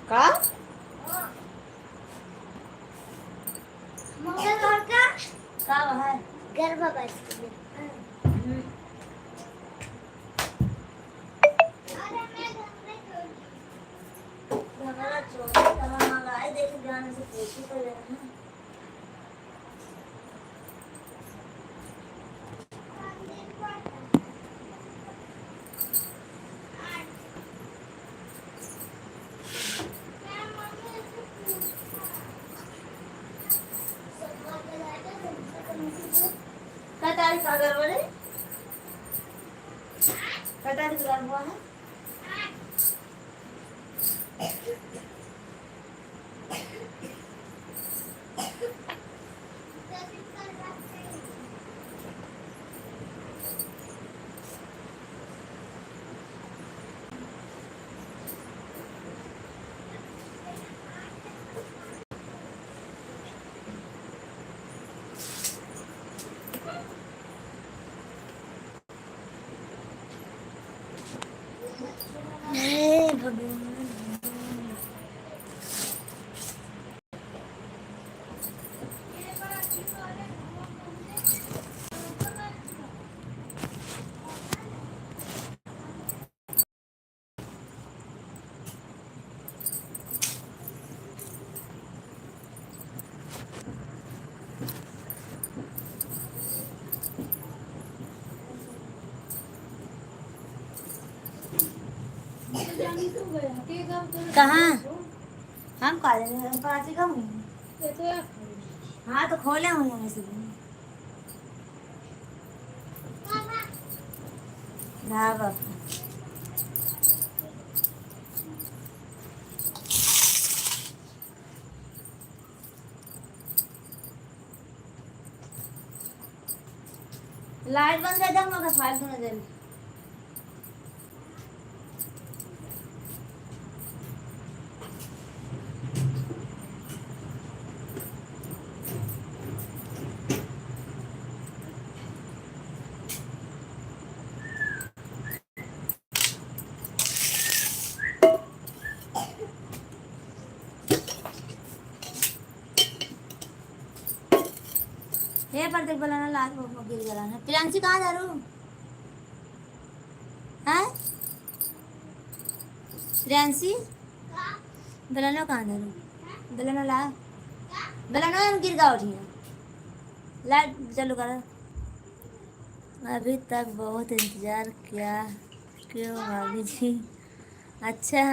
का का है गरबा बस हमारा चोरी कहाँ मंगाए देख जाने से पूछी तो लेना क्या तारीख का गड़बड़ है क्या तारीख का हुआ है भगवान कहाँ हम कॉलेज में पढ़ाती कम हुई हाँ तो खोले हुए हैं वैसे ना बाबा लाइट बंद कर दो मगर फालतू न दे ये पर देख बोला ना लाल वो गिर गया ना प्रियांशी कहाँ जा रू हैं प्रियांशी बेलाना कहाँ जा रू बेलाना ला बेलाना हम गिर गया उठिए लाइट चालू करो अभी तक बहुत इंतजार किया क्यों भाभी जी अच्छा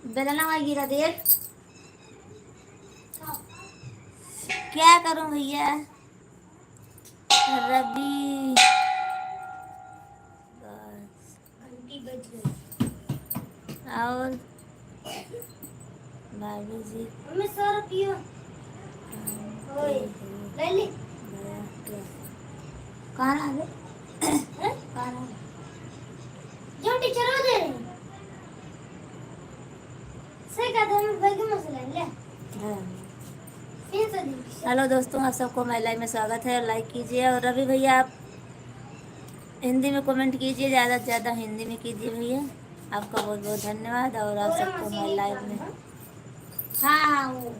बेलाना वहाँ गिरा देख क्या करूं भैया रवि और भाभी जी मम्मी 100 रुपया ओए ले ले कहाँ आ गए कहाँ आ गए जो टीचर हो दे सही का तो मैं बैग में से ले ले हेलो दोस्तों आप सबको मेरे लाइव में स्वागत है और लाइक कीजिए और रवि भैया आप हिंदी में कमेंट कीजिए ज़्यादा से ज़्यादा हिंदी में कीजिए भैया आपका बहुत बहुत धन्यवाद और आप सबको मेरे लाइव में हाँ वो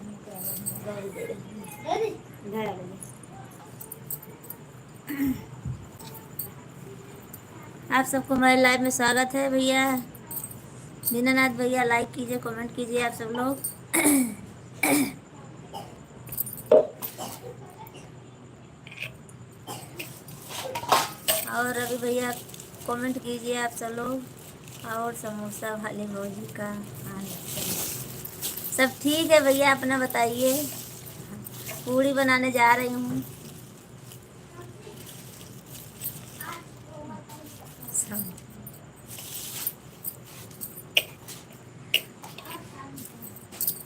आप सबको मेरे लाइव में स्वागत है भैया दीनानाथ भैया लाइक कीजिए कमेंट कीजिए आप सब लोग और रवि भैया कमेंट कीजिए आप सब लोग और समोसा वाले भौजी का हाल सब ठीक है भैया अपना बताइए पूड़ी बनाने जा रही हूँ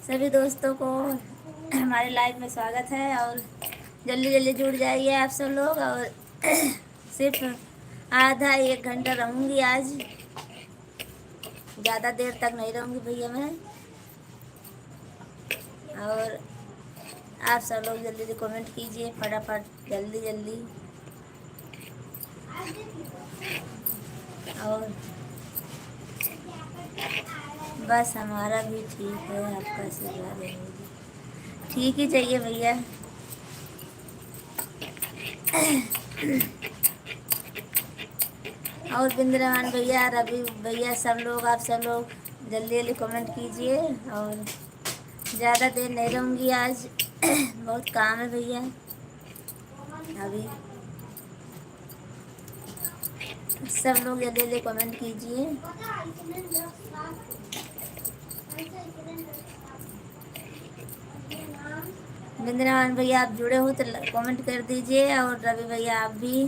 सभी दोस्तों को हमारे लाइव में स्वागत है और जल्दी जल्दी जुड़ जाइए आप सब लोग और सिर्फ आधा 1 घंटा रहूँगी आज ज़्यादा देर तक नहीं रहूँगी भैया मैं और आप सब लोग जल्दी जल्दी कमेंट कीजिए फटाफट जल्दी जल्दी और बस हमारा भी ठीक है, आपका आशीर्वाद है। ठीक ही चाहिए भैया। और बिंद्रावन भैया, रवि भैया, सब लोग, आप सब लोग जल्दी जल्दी कमेंट कीजिए। और ज़्यादा देर नहीं रहूँगी आज। बहुत काम है भैया अभी। सब लोग जल्दी जल्दी कमेंट कीजिए। बिंद्रावन भैया आप जुड़े हो तो कमेंट कर दीजिए, और रवि भैया आप भी,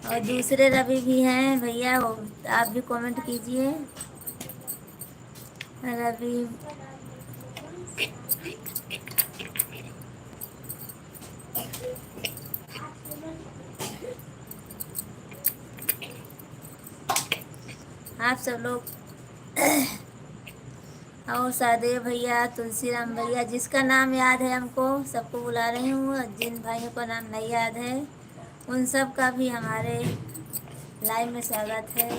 और दूसरे रवि भी हैं भैया, आप भी कमेंट कीजिए। रवि आप सब लोग, और सहदेव भैया, तुलसीराम भैया, जिसका नाम याद है हमको सबको बुला रही हूँ, और जिन भाइयों का नाम नहीं याद है उन सब का भी हमारे लाइव में स्वागत है।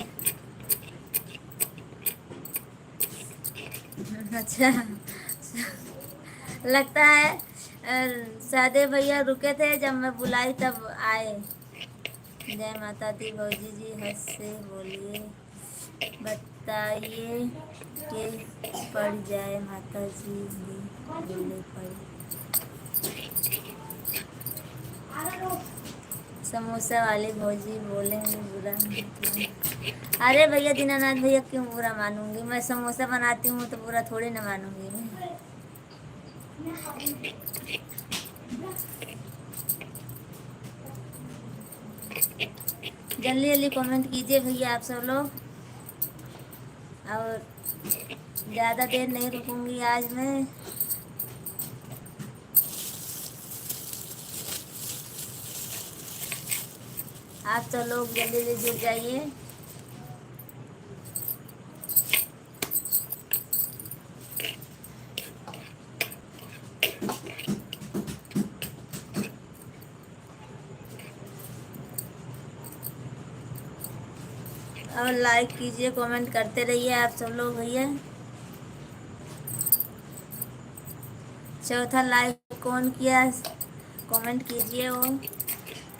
अच्छा, लगता है सहदेव भैया रुके थे, जब मैं बुलाई तब आए। जय माता दी भौजी जी, हंस से बोलिए, बताइए कि पड़ जाए माता जी भी बोले पड़। समोसा वाले भौजी बोलेंगे बुरा नहीं। अरे भैया दीनानाथ भैया, क्यों बुरा मानूंगी मैं? समोसा बनाती हूँ तो बुरा थोड़ी ना मानूंगी मैं। जल्दी जल्दी कमेंट कीजिए भैया आप सब लोग, और ज़्यादा देर नहीं रुकूंगी आज मैं। आप सब लोग जल्दी जल्दी जुड़ जाइए। और लाइक कीजिए, कमेंट करते रहिए आप सब लोग भैया। चौथा लाइक कौन किया, कमेंट कीजिए। वो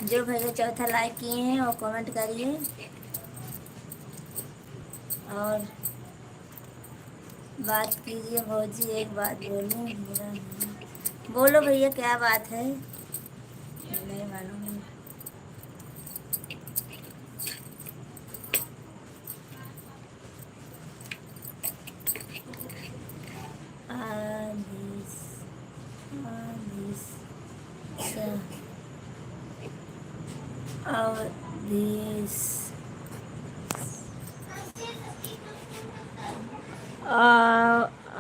जो भैया चौथा लाइक किए हैं वो कमेंट करिए। और बात कीजिए भौजी, एक बात बोलूं, बुरा नहीं। बोलो भैया, क्या बात है? नहीं मालूम। आदिस आदिस अवधीश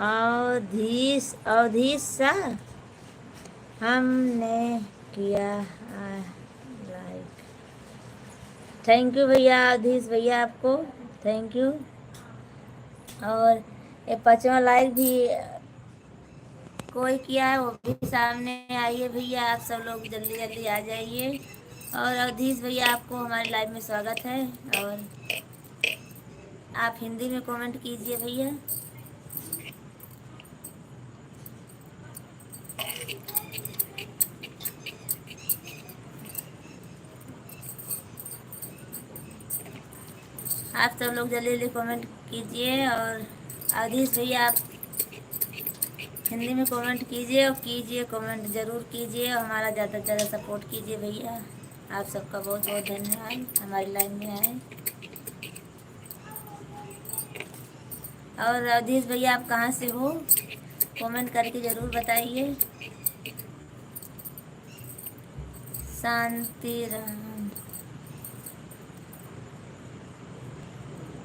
अवधीश अवधीश सा हमने किया लाइक। थैंक यू भैया, अवधीश भैया आपको थैंक यू। और ये 5वां लाइक भी कोई किया है, वो भी सामने आइए भैया। आप सब लोग जल्दी जल्दी आ जाइए। और अवधीश भैया, आपको हमारे लाइव में स्वागत है। और आप हिंदी में कमेंट कीजिए भैया। आप सब लोग जल्दी जल्दी कमेंट कीजिए। और अवधीश भैया, आप हिंदी में कमेंट कीजिए, और कीजिए कमेंट ज़रूर कीजिए, और हमारा ज़्यादा से ज़्यादा सपोर्ट कीजिए भैया। आप सबका बहुत बहुत धन्यवाद हमारी लाइन में आए। और अवधीश भैया, आप कहाँ से हो? कमेंट करके ज़रूर बताइए। शांति राम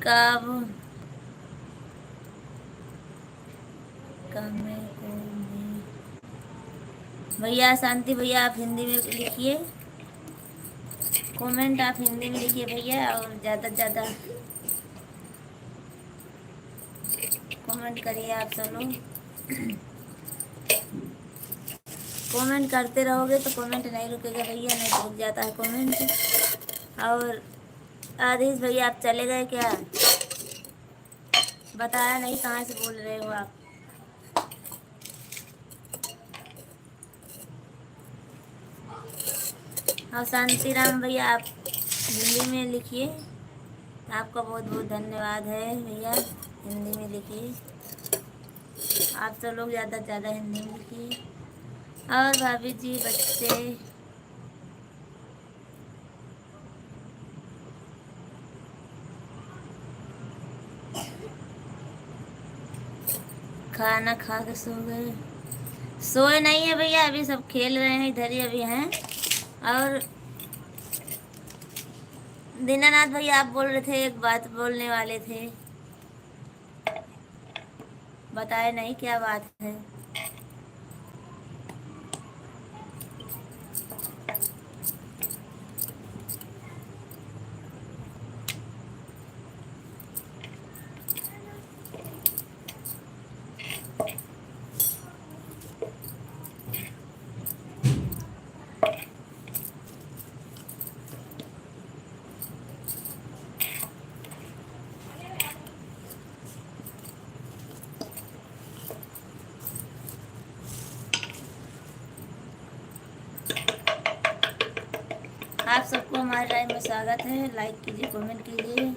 कब कमे को नहीं। भैया शांति भैया, आप हिंदी में लिखिए कमेंट, आप हिंदी में लिखिए भैया, और ज़्यादा से ज़्यादा कमेंट करिए आप सब लोग। कमेंट करते रहोगे तो कमेंट नहीं रुकेगा भैया, नहीं तो रुक जाता है कमेंट। और आदिश भैया, आप चले गए क्या? बताया नहीं कहाँ से बोल रहे हो आप। और शांति राम भैया आप हिंदी में लिखिए, आपका बहुत बहुत धन्यवाद है भैया। हिंदी में लिखिए, आप सब लोग ज़्यादा से ज़्यादा हिंदी में लिखिए। और भाभी जी बच्चे खाना खा के सो गए? सोए नहीं है भैया, अभी सब खेल रहे हैं, इधर ही अभी हैं। और दीनानाथ भैया आप बोल रहे थे, एक बात बोलने वाले थे, बताए नहीं क्या बात है। आप सबको हमारे लाइव में स्वागत है। लाइक कीजिए, कमेंट कीजिए।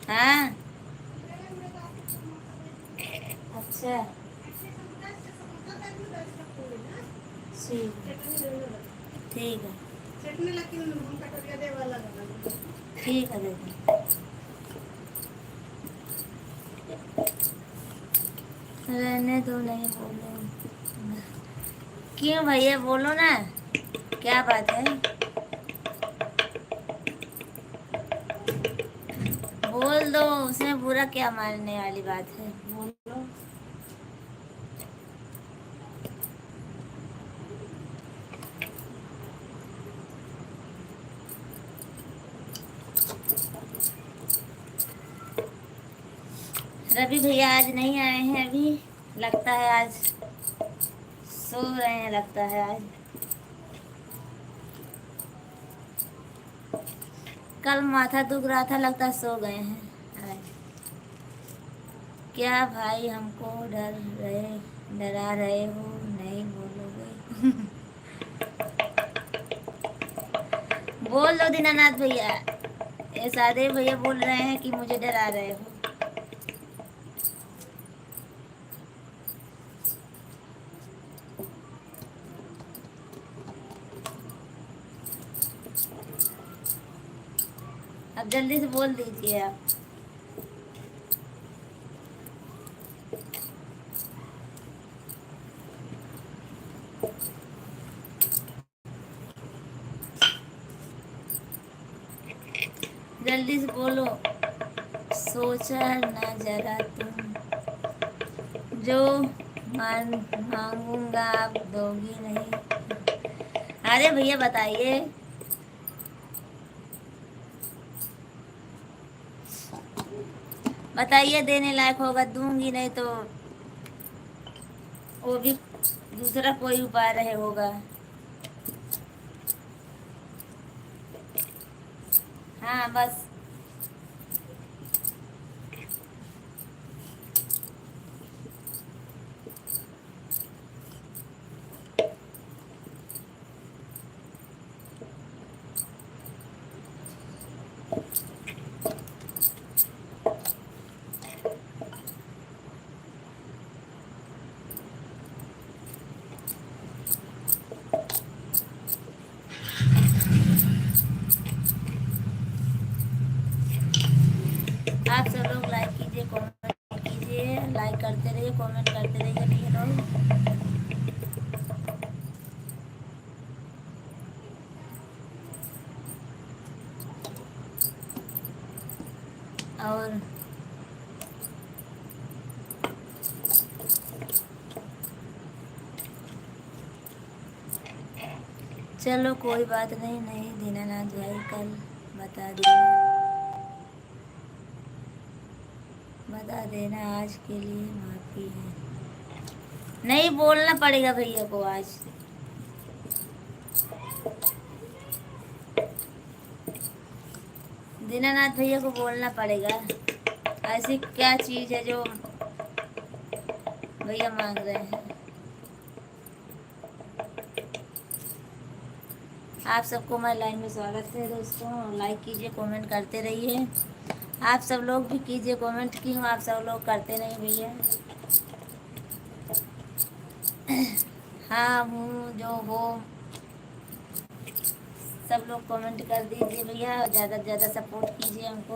हाँ अच्छा ठीक है, ठीक है दे दो। रहने दो, नहीं बोलो। क्यों भैया बोलो ना, क्या बात है? बोल दो, उसमें बुरा क्या मानने वाली बात है, बोलो। रवि भैया आज नहीं आए हैं अभी, लगता है आज सो रहे हैं, लगता है आज। कल माथा दुख रहा था, लगता है सो गए हैं आज। क्या भाई हमको डरा रहे हो, नहीं बोलोगे? बोल दो दीनानाथ भैया, ये सादे भैया बोल रहे हैं कि मुझे डरा रहे हो। अब जल्दी से बोल दीजिए आप। जल्दी से बोलो। सोचा ना जरा तुम, जो मांगूंगा आप दोगी नहीं। अरे भैया बताइए। बताइए, देने लायक होगा दूंगी, नहीं तो वो भी दूसरा कोई उपाय रहे होगा। हाँ बस। आप सब लोग लाइक कीजिए, कमेंट कीजिए, लाइक करते रहिए, कमेंट करते रहिए भैया लोग। और चलो कोई बात नहीं, नहीं दीनानाथ भाई कल बता दिया, बता देना आज के लिए माफी है। नहीं बोलना पड़ेगा भैया को आज। दीनानाथ भैया को बोलना पड़ेगा। ऐसी क्या चीज है जो भैया मांग रहे हैं। आप सबको मैं लाइन में स्वागत है दोस्तों। लाइक कीजिए, कमेंट करते रहिए। आप सब लोग भी कीजिए कमेंट। क्यों आप सब लोग करते नहीं भैया? हाँ हूँ जो हो, सब लोग कमेंट कर दीजिए भैया। ज़्यादा से ज़्यादा सपोर्ट कीजिए हमको।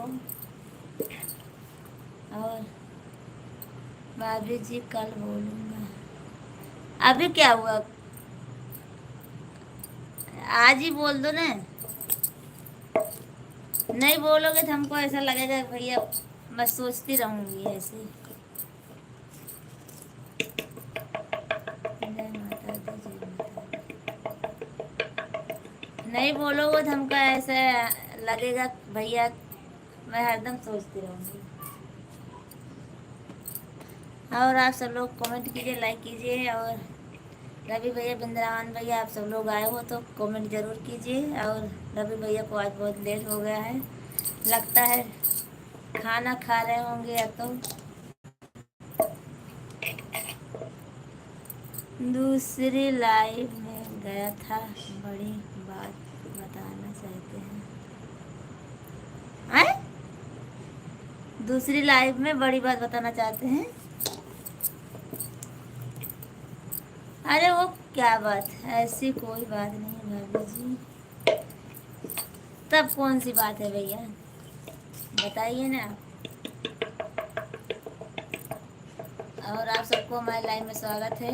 और भाभी जी कल बोलूँगा। अभी क्या हुआ? आज ही बोल दो ना। नहीं बोलोगे तो हमको ऐसा लगेगा भैया बस सोचती रहूँगी ऐसे। जय माता दी, जय माता दी। नहीं बोलोगे तो हमको ऐसा लगेगा भैया मैं हरदम सोचती रहूँगी। और आप सब लोग कमेंट कीजिए, लाइक कीजिए। और रवि भैया, बिंद्रावन भैया, आप सब लोग आए हो तो कमेंट ज़रूर कीजिए। और रवि भैया को आज बहुत लेट हो गया है, लगता है खाना खा रहे होंगे या तो। दूसरी लाइव में गया था, बड़ी बात बताना चाहते हैं। आए? दूसरी लाइव में बड़ी बात बताना चाहते हैं। अरे वो क्या बात है? ऐसी कोई बात नहीं है भाभी जी। तब कौन सी बात है भैया, बताइए ना। और आप सबको हमारे लाइव में स्वागत है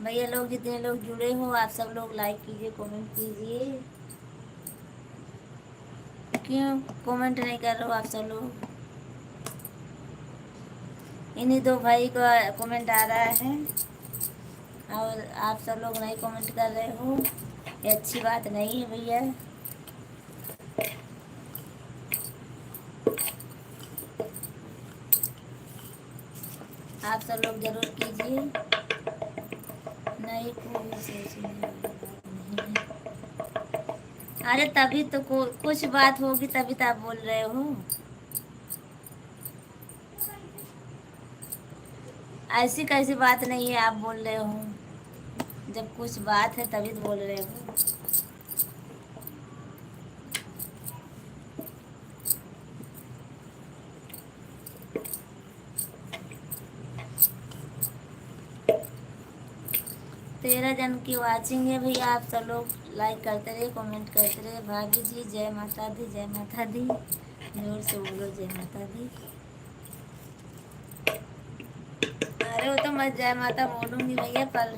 भैया। लोग जितने लोग जुड़े हो आप सब लोग लाइक कीजिए, कमेंट कीजिए। क्यों कमेंट नहीं कर रहे हो आप सब लोग? इन्हीं दो भाई का कमेंट आ रहा है और आप सब लोग नहीं कमेंट कर रहे हो। ये अच्छी बात नहीं है भैया। आप सब लोग जरूर कीजिए। नहीं कोई सोचने वाली बात नहीं है। अरे तभी तो कुछ बात होगी तभी तो आप बोल रहे हो। ऐसी कैसी बात नहीं है आप बोल रहे हो? जब कुछ बात है तभी तो बोल रहे हो। तेरह जन की वाचिंग है भैया। आप सब लोग लाइक करते रहिए, कमेंट करते रहिए। भाभी जी जय माता दी, जय माता दी। जोर से बोलो जय माता दी। अरे वो तो मैं जय माता बोलूँगी भैया, पर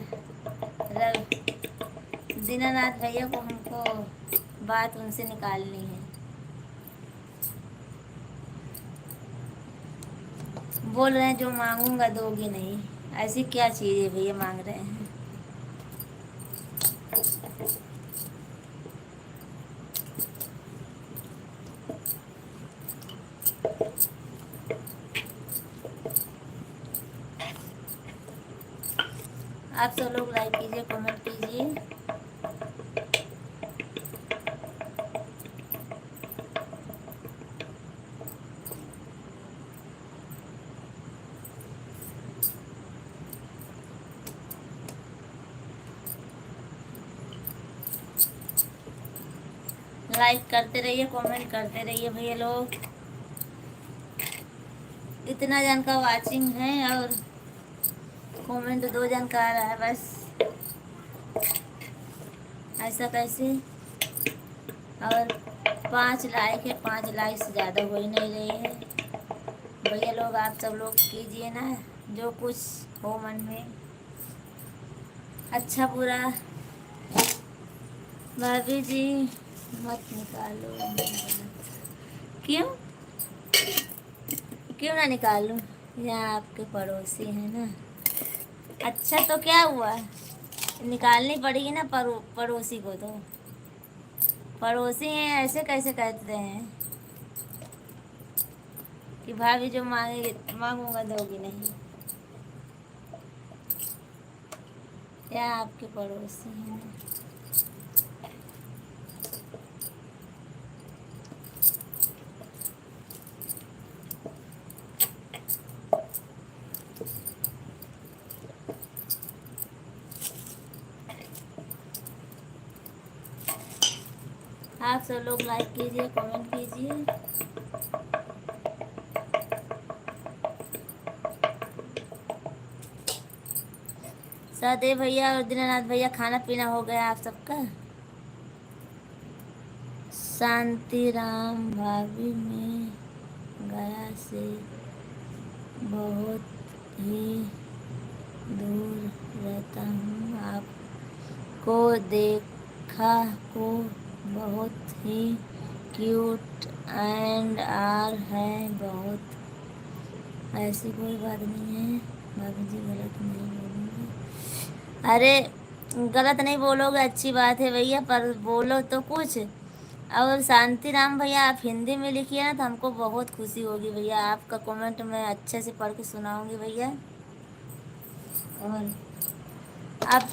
दीनानाथ भैया को हमको बात उनसे निकालनी है। बोल रहे हैं जो मांगूंगा दोगी नहीं। ऐसी क्या चीज़ है भैया मांग रहे हैं? आप सब लोग लाइक कीजिए, कमेंट कीजिए। लाइक करते रहिए, कमेंट करते रहिए भैया लोग। इतना जन का वाचिंग है और कमेंट 2 जन का आ रहा है बस। ऐसा कैसे? और 5 लाइक है, 5 लाइक से ज़्यादा हो ही नहीं रही है भैया लोग। आप सब लोग कीजिए ना जो कुछ हो मन में, अच्छा बुरा। भाभी जी मत निकालो। क्यों क्यों ना निकालूं? यहाँ आपके पड़ोसी हैं ना। अच्छा तो क्या हुआ, निकालनी पड़ेगी ना। पड़ोसी को तो पड़ोसी हैं, ऐसे कैसे कहते हैं? कि भाभी जो मांगेगी मांगूंगा दोगी नहीं। या आपके पड़ोसी हैं। आप सब लोग लाइक कीजिए, कमेंट कीजिए। सदेव भैया और दीनानाथ भैया, खाना पीना हो गया आप सबका? शांति राम भाभी, में गया से बहुत ही दूर रहता हूँ, आपको देखा को बहुत ही क्यूट एंड आर है बहुत। ऐसी कोई बात नहीं है भाभी जी, गलत नहीं बोलूँगी। अरे गलत नहीं बोलोगे, अच्छी बात है भैया, पर बोलो तो कुछ। और शांति राम भैया, आप हिंदी में लिखिए ना तो हमको बहुत खुशी होगी भैया। आपका कमेंट मैं अच्छे से पढ़ के सुनाऊंगी भैया। और आप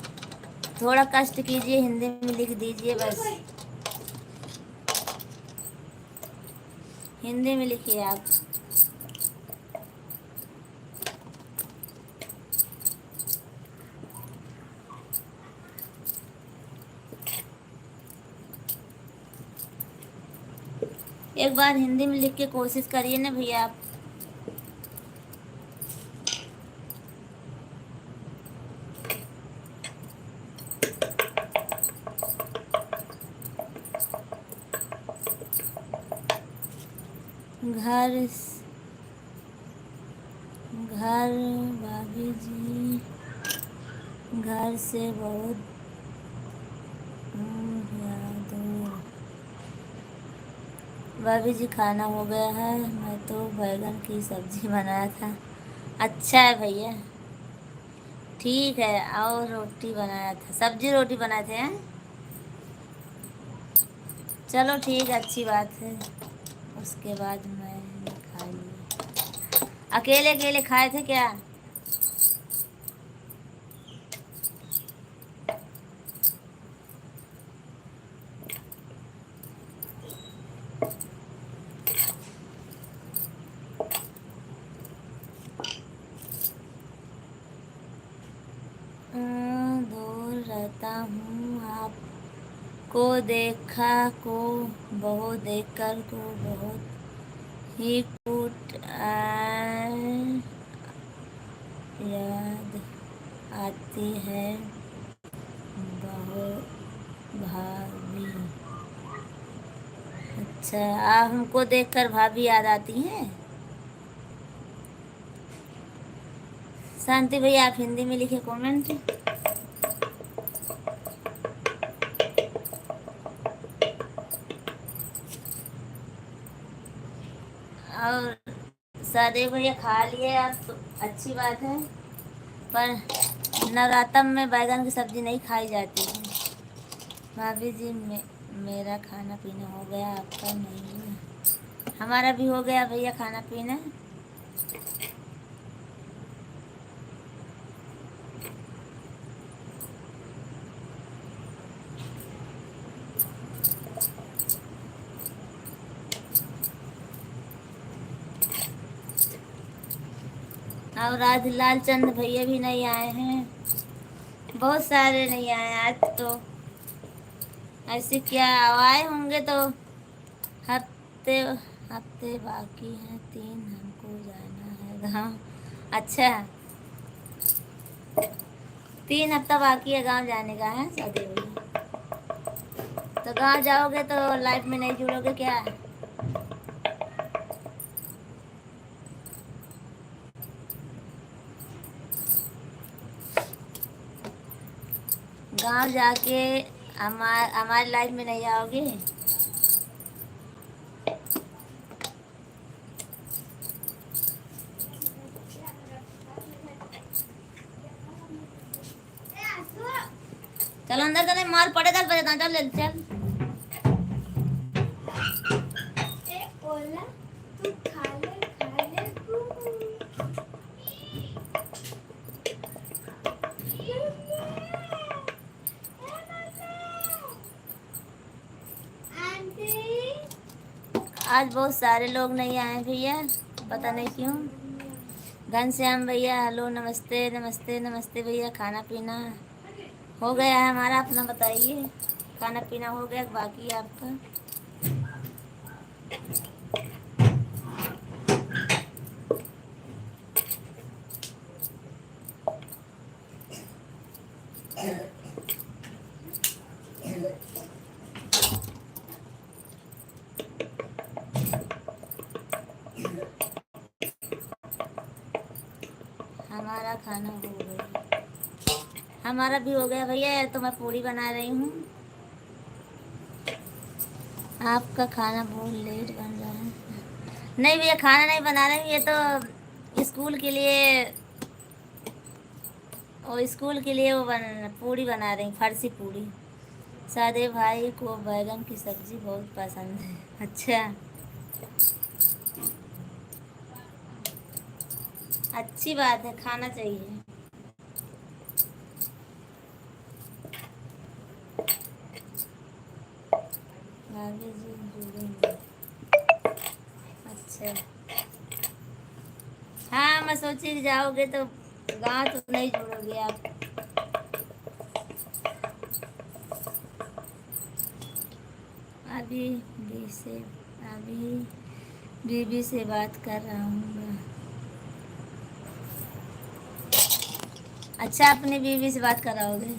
थोड़ा कष्ट कीजिए, हिंदी में लिख दीजिए बस। हिंदी में लिखिए आप। एक बार हिंदी में लिख के कोशिश करिए ना भैया आप। घर घर भाभी जी, घर से बहुत दूर। भाभी जी खाना हो गया है, मैं तो बैगन की सब्जी बनाया था। अच्छा है भैया, ठीक है। और रोटी बनाया था, सब्जी रोटी बनाए थे हैं? चलो ठीक है, अच्छी बात है। उसके बाद मैंने खा लिया। अकेले अकेले खाए थे क्या? दूर रहता हूँ, आपको देखा को बहुत, देखकर को बहुत ही क्यूट याद आती है बहुत भाभी। अच्छा, आप हमको देखकर भाभी याद आती हैं? शांति भैया, आप हिंदी में लिखे कमेंट। और सदैव भैया खा लिए आप तो अच्छी बात है, पर नवरातम में बैगन की सब्जी नहीं खाई जाती है। भाभी जी, मेरा खाना पीना हो गया, आपका नहीं हुआ? हमारा भी हो गया भैया खाना पीना। और आज लालचंद भैया भी नहीं आए हैं, बहुत सारे नहीं आए आज तो। ऐसे क्या आए होंगे तो हफ्ते हफ्ते बाकी हैं, 3 हमको जाना है गाँव। अच्छा, 3 हफ्ता बाकी है गांव जाने का है शादी भैया। तो गांव जाओगे तो लाइफ में नहीं जुड़ोगे क्या? गांव जाके हमारी लाइफ में नहीं आओगे? चलो अंदर चले, मार पड़े चल बजे चल चल। बोला तू खा ले आज बहुत सारे लोग नहीं आए भैया, पता नहीं क्यों। घनश्याम भैया हेलो, नमस्ते नमस्ते नमस्ते भैया। खाना पीना हो गया है हमारा, अपना बताइए। खाना पीना हो गया बाकी आपका? हमारा खाना हो गया, हमारा भी हो गया भैया। तो मैं पूरी बना रही हूँ, आपका खाना बहुत लेट बन रहा है। नहीं भैया, खाना नहीं बना रही हूँ, ये तो स्कूल के लिए, वो स्कूल के लिए पूरी बना रही हूँ, फरसी पूरी। सादे भाई को बैगन की सब्जी बहुत पसंद है। अच्छा, अच्छी बात है, खाना चाहिए। भाभी जी जुड़ेंगे? अच्छा, हाँ मैं सोची जाओगे तो गाँव तो नहीं जुड़ोगे आप। अभी भी से अभी बीबी से बात कर रहा हूँ। अच्छा, अपनी बीवी से बात कराओगे?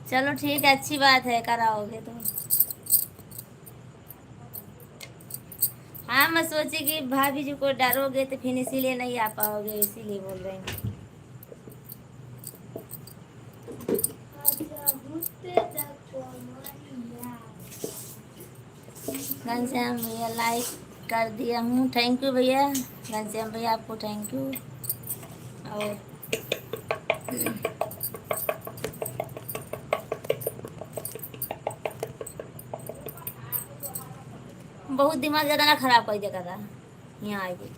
चलो ठीक है, अच्छी बात है, कराओगे तो। हाँ मैं सोची कि भाभी जी को डरोगे तो फिर इसीलिए नहीं आ पाओगे, इसीलिए बोल रहे हैं। घनश्याम भैया लाइक कर दिया हूँ, थैंक यू भैया। घनश्याम भैया आपको थैंक यू। और बहुत दिमाग ज़्यादा ना खराब कर दिया करा, यहाँ आएगी।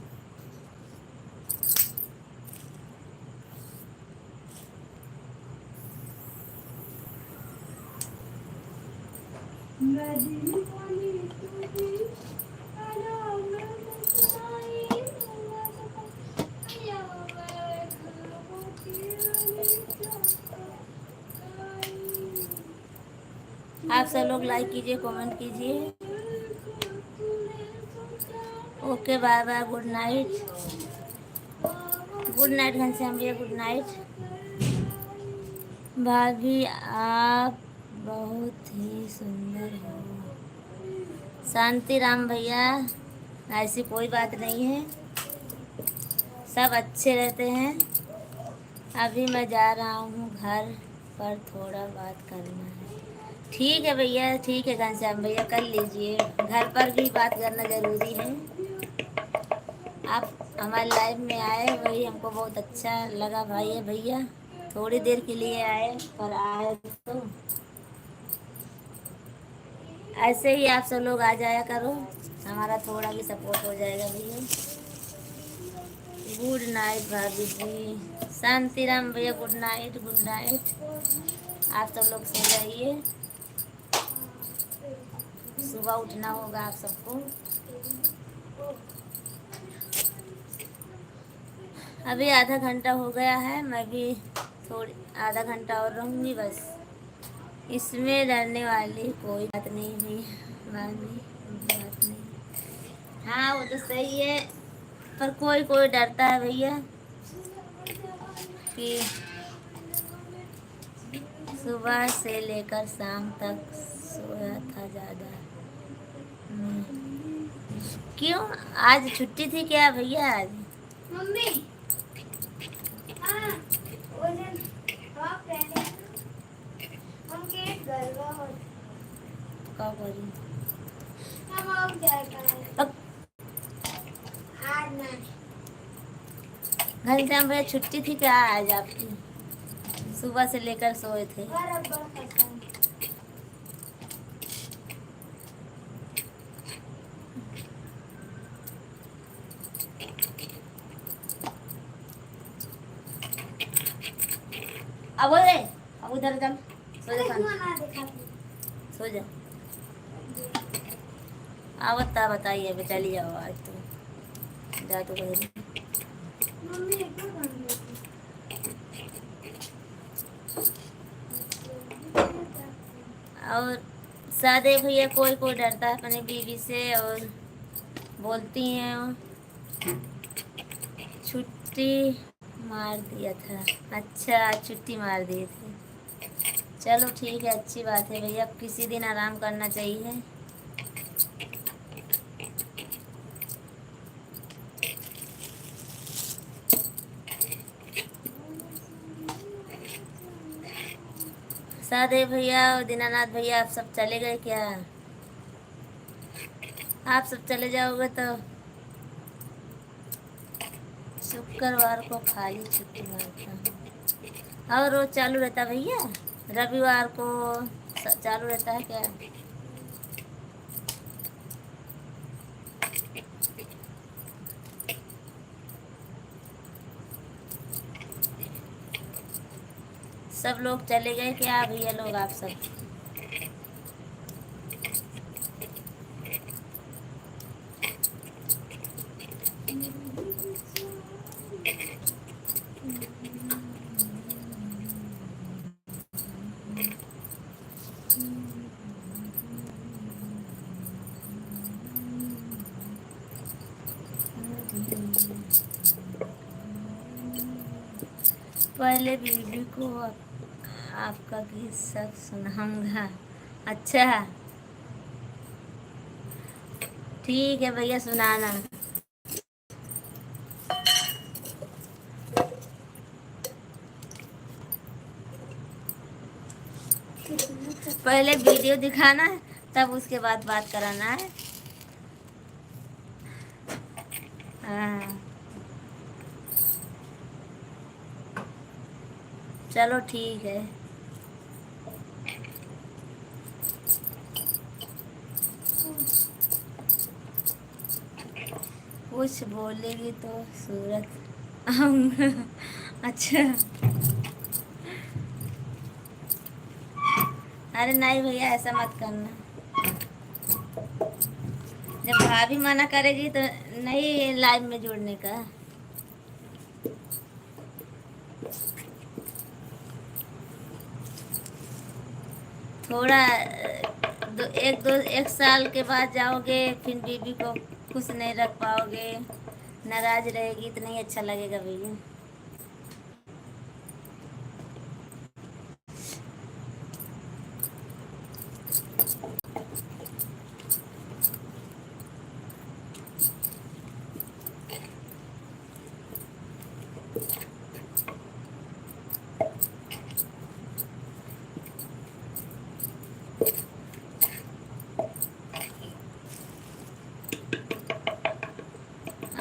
आप सब लोग लाइक कीजिए, कमेंट कीजिए। Okay bye bye, good night. Good night Ghanshyam भैया, गुड नाइट। भाभी आप बहुत ही सुंदर हो। शांति राम भैया, ऐसी कोई बात नहीं है, सब अच्छे रहते हैं। अभी मैं जा रहा हूँ घर पर, थोड़ा बात करना है। ठीक है भैया, ठीक है घनश्याम भैया, कर लीजिए। घर पर भी बात करना ज़रूरी है। आप हमारे लाइफ में आए, वही हमको बहुत अच्छा लगा भाई भैया। थोड़ी देर के लिए आए, पर आए तो ऐसे ही आप सब लोग आ जाया करो, हमारा थोड़ा भी सपोर्ट हो जाएगा भैया। गुड नाइट भाभी जी। शांति राम भैया, गुड नाइट, गुड नाइट। आप सब लोग सो जाइए, सुबह उठना होगा आप सबको। अभी आधा घंटा हो गया है, मैं भी थोड़ी आधा घंटा और रहूँगी बस। इसमें डरने वाली कोई बात नहीं भी, भाभी बात नहीं। हाँ वो तो सही है, पर कोई कोई डरता है भैया कि सुबह से लेकर शाम तक सोया था ज़्यादा। क्यों, आज छुट्टी थी क्या भैया? आज मम्मी कब करी? घनश्याम भैया छुट्टी थी क्या आज आपकी? सुबह से लेकर सोए थे। अब उधर चल, सो जा, सो जा। आवता बताइए अभी चली जाओ आज तो जा तो कहीं मम्मी क्या कर रही है? और सादे भैया कोई कोई डरता है अपनी बीवी से और बोलती हैं छुट्टी मार दिया था। अच्छा आज छुट्टी मार दी थी। चलो ठीक है अच्छी बात है भैया किसी दिन आराम करना चाहिए। सादे भैया और दीनानाथ भैया आप सब चले गए क्या? आप सब चले जाओगे तो शुक्रवार को खाली छुट्टी मारता हूँ। और रोज चालू रहता भैया? रविवार को चालू रहता है क्या? सब लोग चले गए क्या भैया लोग आप सब? पहले बीबी को आपका गीत सब सुनाऊंगा। अच्छा ठीक है भैया सुनाना। पहले वीडियो दिखाना है तब उसके बाद बात कराना है। हाँ चलो ठीक है। कुछ बोलेगी तो सूरत आऊंगा। अच्छा अरे नहीं भैया ऐसा मत करना। जब भाभी मना करेगी तो नहीं लाइव में जुड़ने का। थोड़ा एक साल के बाद जाओगे फिर बीबी को खुश नहीं रख पाओगे नाराज रहेगी तो नहीं अच्छा लगेगा भैया।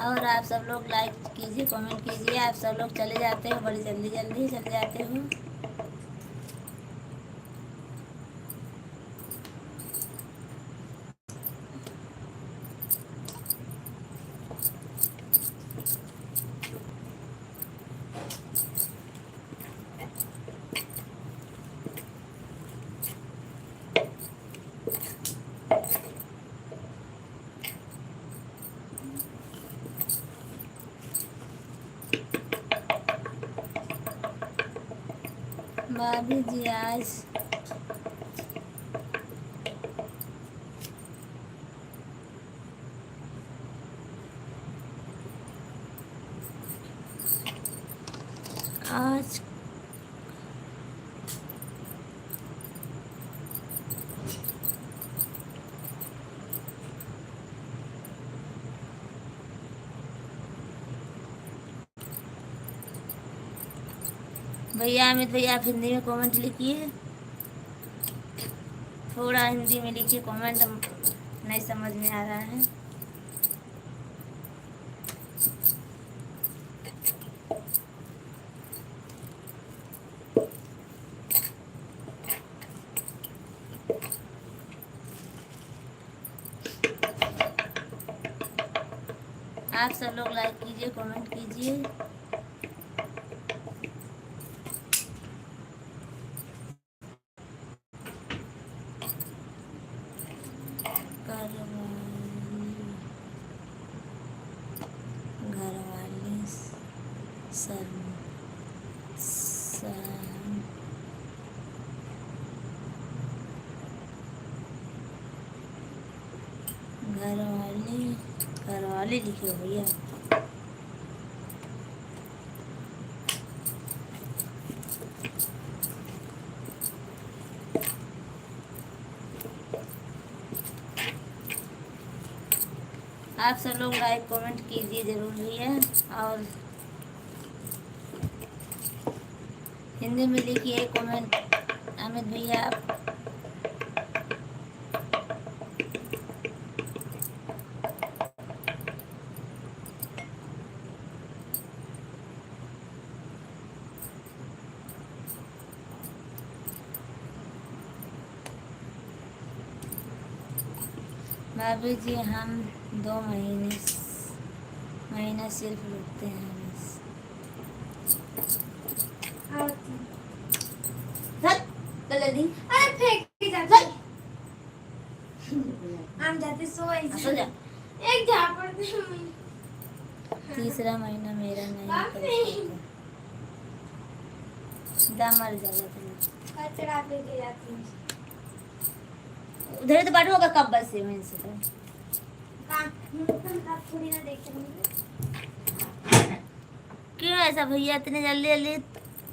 और आप सब लोग लाइक कीजिए कमेंट कीजिए। आप सब लोग चले जाते हो बड़ी जल्दी जल्दी चले जाते हो। भाभी जी आज आज भैया अमित भैया आप हिंदी में कमेंट लिखिए। थोड़ा हिंदी में लिखिए कमेंट नहीं समझ में आ रहा है। आप सब लोग लाइक कीजिए कमेंट कीजिए। कर शर्म शर्म घरवाले लिखे हो भैया। आप सब लोग लाइक कमेंट कीजिए जरूर भैया, और हिंदी में लिखिए कमेंट अमित भैया। भाभी जी हम 2 महीना सिर्फ रुकते हैं बस। अरे फेंक के जाते हम जाते सो जा। एक झापड़ दे। तीसरा महीना मेरा नहीं दाम मर जाएगा तुम्हें। कचरा पे के जाती हूँ। उधर तो बाटू होगा कब बस से मैं से तो आप थोड़ी ना देखेंगे। क्यों ऐसा भैया, इतने जल्दी जल्दी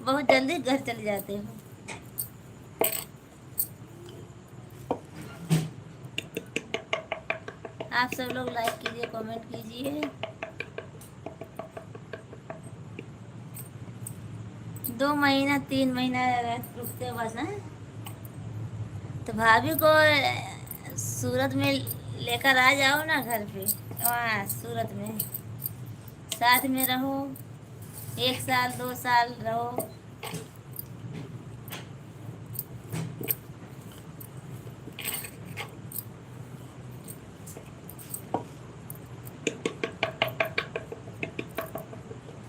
बहुत जल्दी घर चले जाते हो। आप सब लोग लाइक कीजिए कमेंट कीजिए। 2 महीना 3 महीना रुकते हो बस हैं। तो भाभी को सूरत में लेकर आ जाओ ना घर पे, वहाँ सूरत में साथ में रहो, 1 साल 2 साल रहो।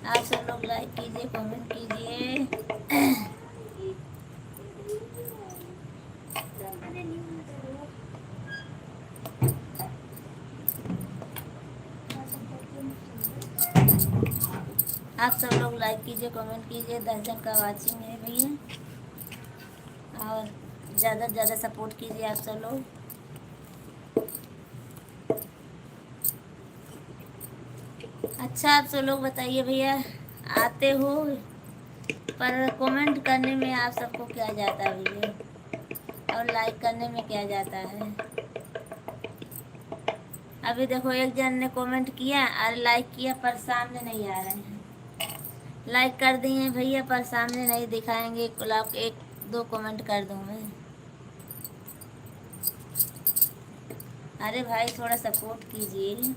आप सब लोग लाइक कीजिए कमेंट कीजिए। आप सब लोग लाइक कीजिए कमेंट कीजिए। 10 जन का वाचिंग है भैया, और ज़्यादा से ज़्यादा सपोर्ट कीजिए आप सब लोग। अच्छा आप सब लोग बताइए भैया, आते हो पर कमेंट करने में आप सबको क्या जाता है भैया, और लाइक करने में क्या जाता है। अभी देखो एक जन ने कमेंट किया और लाइक किया पर सामने नहीं आ रहे हैं। लाइक कर दिए भैया पर सामने नहीं दिखाएंगे। 1-2 कमेंट कर दूँ मैं। अरे भाई थोड़ा सपोर्ट कीजिए।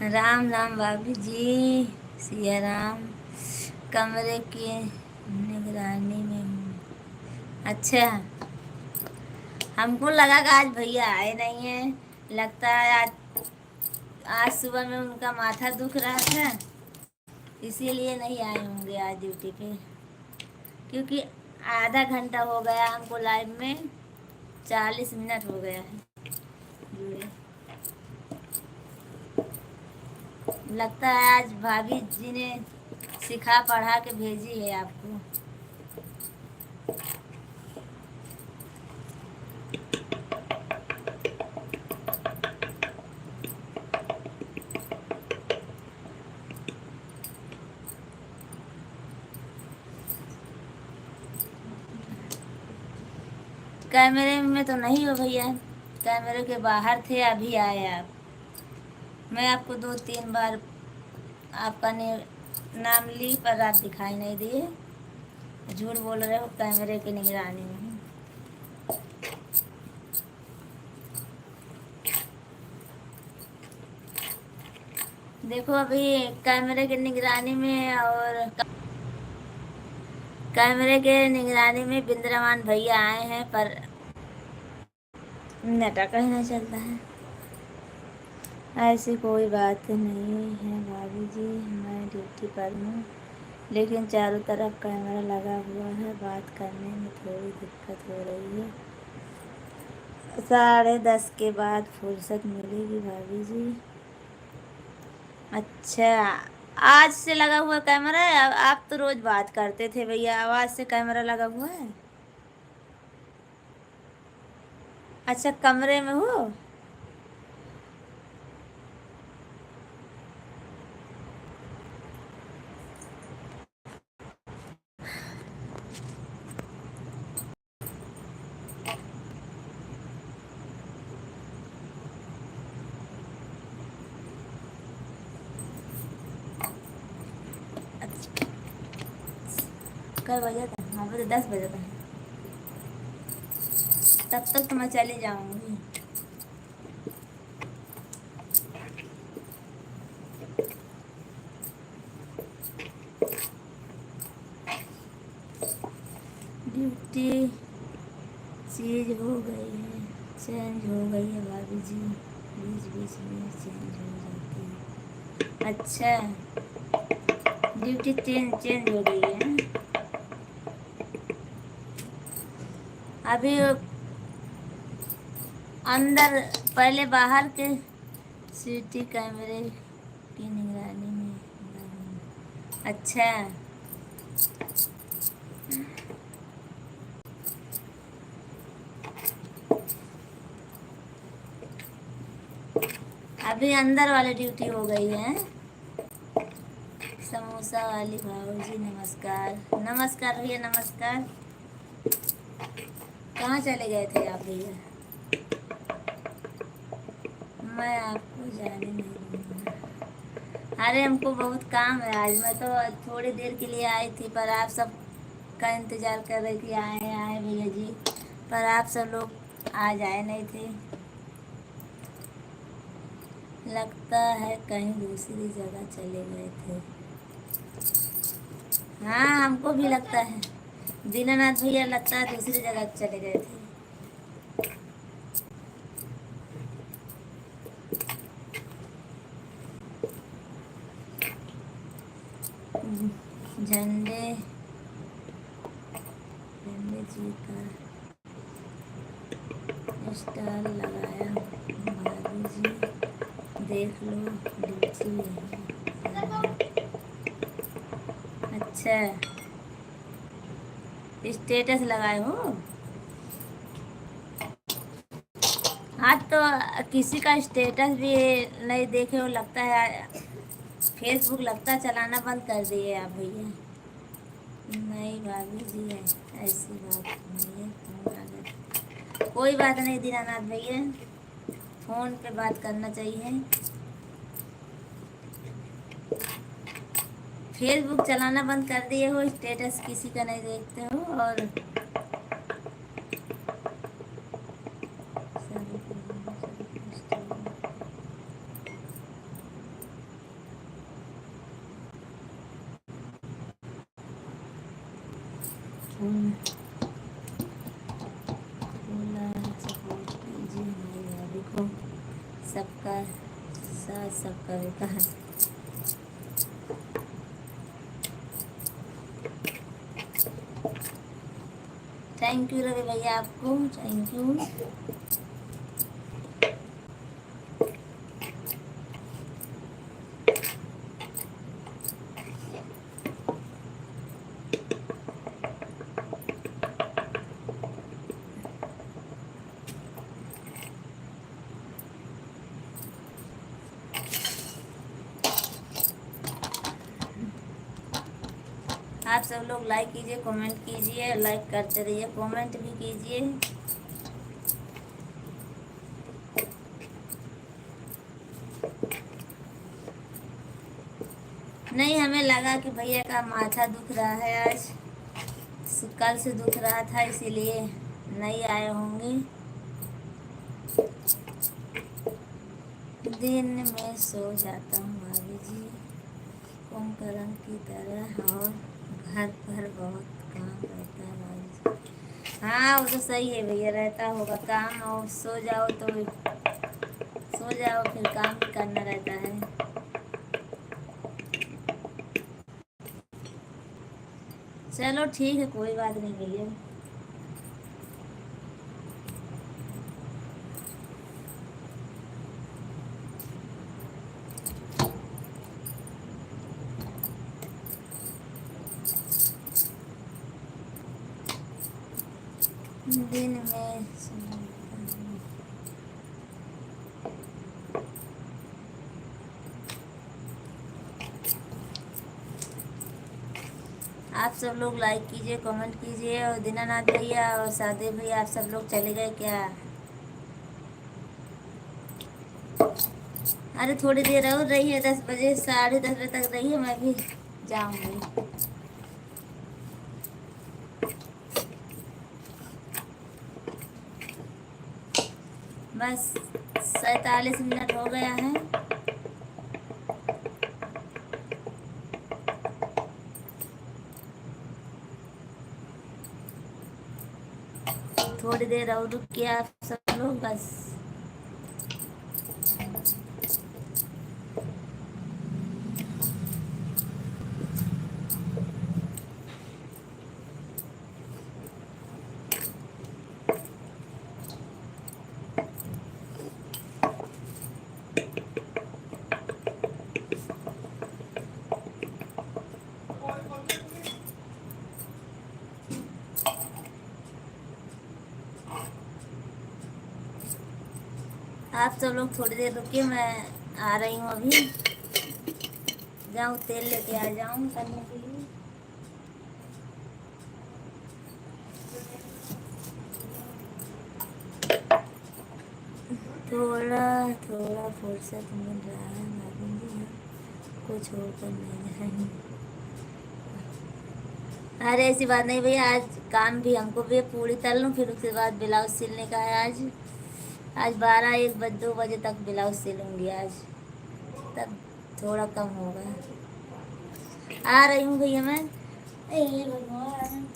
राम राम भाभी जी, सिया राम। कमरे की निगरानी में हूँ। अच्छा, हमको लगा कि आज भैया आए नहीं हैं। लगता है आज सुबह में उनका माथा दुख रहा था, इसीलिए नहीं आए होंगे आज ड्यूटी पे। क्योंकि आधा घंटा हो गया हमको लाइव में, 40 मिनट हो गया है जुड़े। लगता है आज भाभी जी ने सिखा पढ़ा के भेजी है आपको। कैमरे में तो नहीं हो भैया, कैमरे के बाहर थे, अभी आए आप। मैं आपको 2-3 बार आपका नाम ली पर आप दिखाई नहीं दिए। झूठ बोल रहे हो, कैमरे की निगरानी में हूँ। देखो अभी कैमरे की निगरानी में और कैमरे के निगरानी में बिंद्रामान भैया आए हैं, पर नेटा कहीं नहीं चलता है। ऐसी कोई बात नहीं है भाभी जी, मैं ड्यूटी पर हूँ, लेकिन चारों तरफ कैमरा लगा हुआ है, बात करने में थोड़ी दिक्कत हो रही है। 10:30 के बाद फुर्सत मिलेगी भाभी जी। अच्छा, आज से लगा हुआ कैमरा है? आप तो रोज बात करते थे भैया, आवाज से कैमरा लगा हुआ है? अच्छा, कमरे में हो? अच्छा, कल बजा था? हाँ बजे 10 बजे था। तब तक तो मैं चली जाऊंगी। ड्यूटी चीज हो गई है, चेंज हो गई है भाभी जी, बीच बीच में चेंज हो जाती है। अच्छा, ड्यूटी चेंज हो गई है। अभी अंदर, पहले बाहर के सीटी कैमरे की निगरानी में। अच्छा, अभी अंदर वाली ड्यूटी हो गई है। समोसा वाली भाऊ जी नमस्कार। नमस्कार भैया, नमस्कार। कहाँ चले गए थे आप भैया? मैं आपको जाने नहीं दूंगा। अरे हमको बहुत काम है आज, मैं तो थोड़ी देर के लिए आई थी, पर आप सब का इंतजार कर रही थी, आए आए भैया जी, पर आप सब लोग आज आए नहीं थे। लगता है कहीं दूसरी जगह चले गए थे। हाँ, हमको भी लगता है। दीनानाथ भैया लगता है दूसरी जगह चले गए थे। झंडे झंडे जी का स्टार लगाया भाभी जी, देख लो ड्यूटी है। अच्छा, स्टेटस लगाए हो? हाँ, तो किसी का स्टेटस भी नहीं देखे हो लगता है। फेसबुक लगता है चलाना बंद कर दिए आप भैया। नहीं भाभी जी, ऐसी बात नहीं है। फोन अगर कोई बात नहीं दीनानाथ भैया, फोन पे बात करना चाहिए। फेसबुक चलाना बंद कर दिए हो, स्टेटस किसी का नहीं देखते हो, और सपोर्ट कीजिए हमारी भाभी को, सबका साथ सबका विकास। थैंक यू रवि भैया, आपको थैंक यू। आप सब लोग लाइक कीजिए, कमेंट कीजिए, लाइक करते रहिए, कमेंट भी कीजिए। नहीं, हमें लगा कि भैया का माथा दुख रहा है आज, कल से दुख रहा था, इसीलिए नहीं आए होंगे। दिन में सो जाता हूँ भाभी जी, कुंभकर्ण की तरह, और घर पर बहुत काम रहता है बारिश। हाँ वो तो सही है भैया, रहता होगा काम, और सो जाओ तो सो जाओ, फिर काम भी करना रहता है। चलो ठीक है, कोई बात नहीं भैया। दिन में आप सब लोग लाइक कीजिए, कमेंट कीजिए। और दीनानाथ भैया और सादे भैया, आप सब लोग चले गए क्या? अरे थोड़ी देर और रही है, 10 बजे, 10:30 बजे तक रही है, मैं भी जाऊंगी। बस 47 मिनट हो गया है। थोड़ी देर और रुक के आप सब लोग बस। आप सब लोग थोड़ी देर रुकिए, मैं आ रही हूँ अभी। जाऊँ तेल लेके आ जाऊँ करने के लिए। थोड़ा थोड़ा फुर्सत मिल रहा है, भाभी, कुछ होकर नहीं जाएंगे। अरे ऐसी बात नहीं भैया, आज काम भी हमको भी है, पूरी तल लूँ, फिर उसके बाद ब्लाउज सिलने का है आज। आज 12, 1, 2 बजे तक ब्लाउज सिलूंगी आज, तब थोड़ा कम होगा। आ रही हूँ भैया मैं। ए भगवान।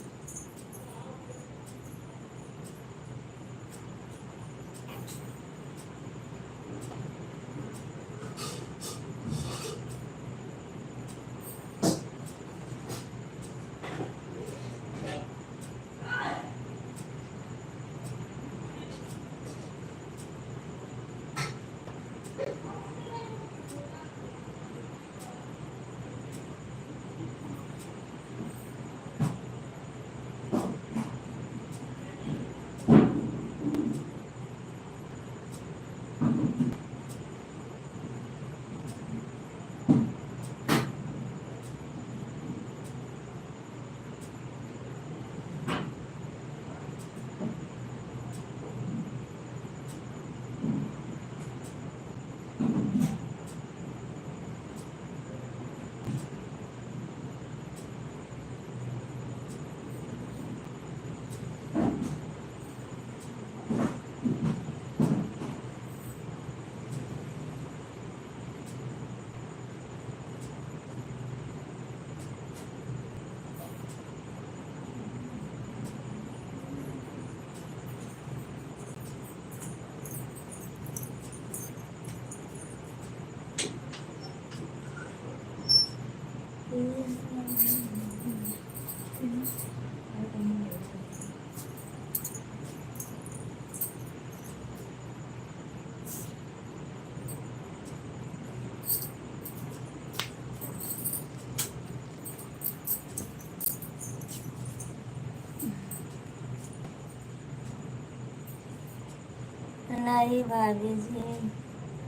नहीं भाभी जी,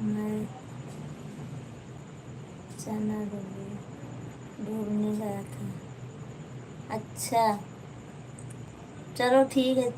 मैं चना ढूंढने गया था। अच्छा चलो ठीक है।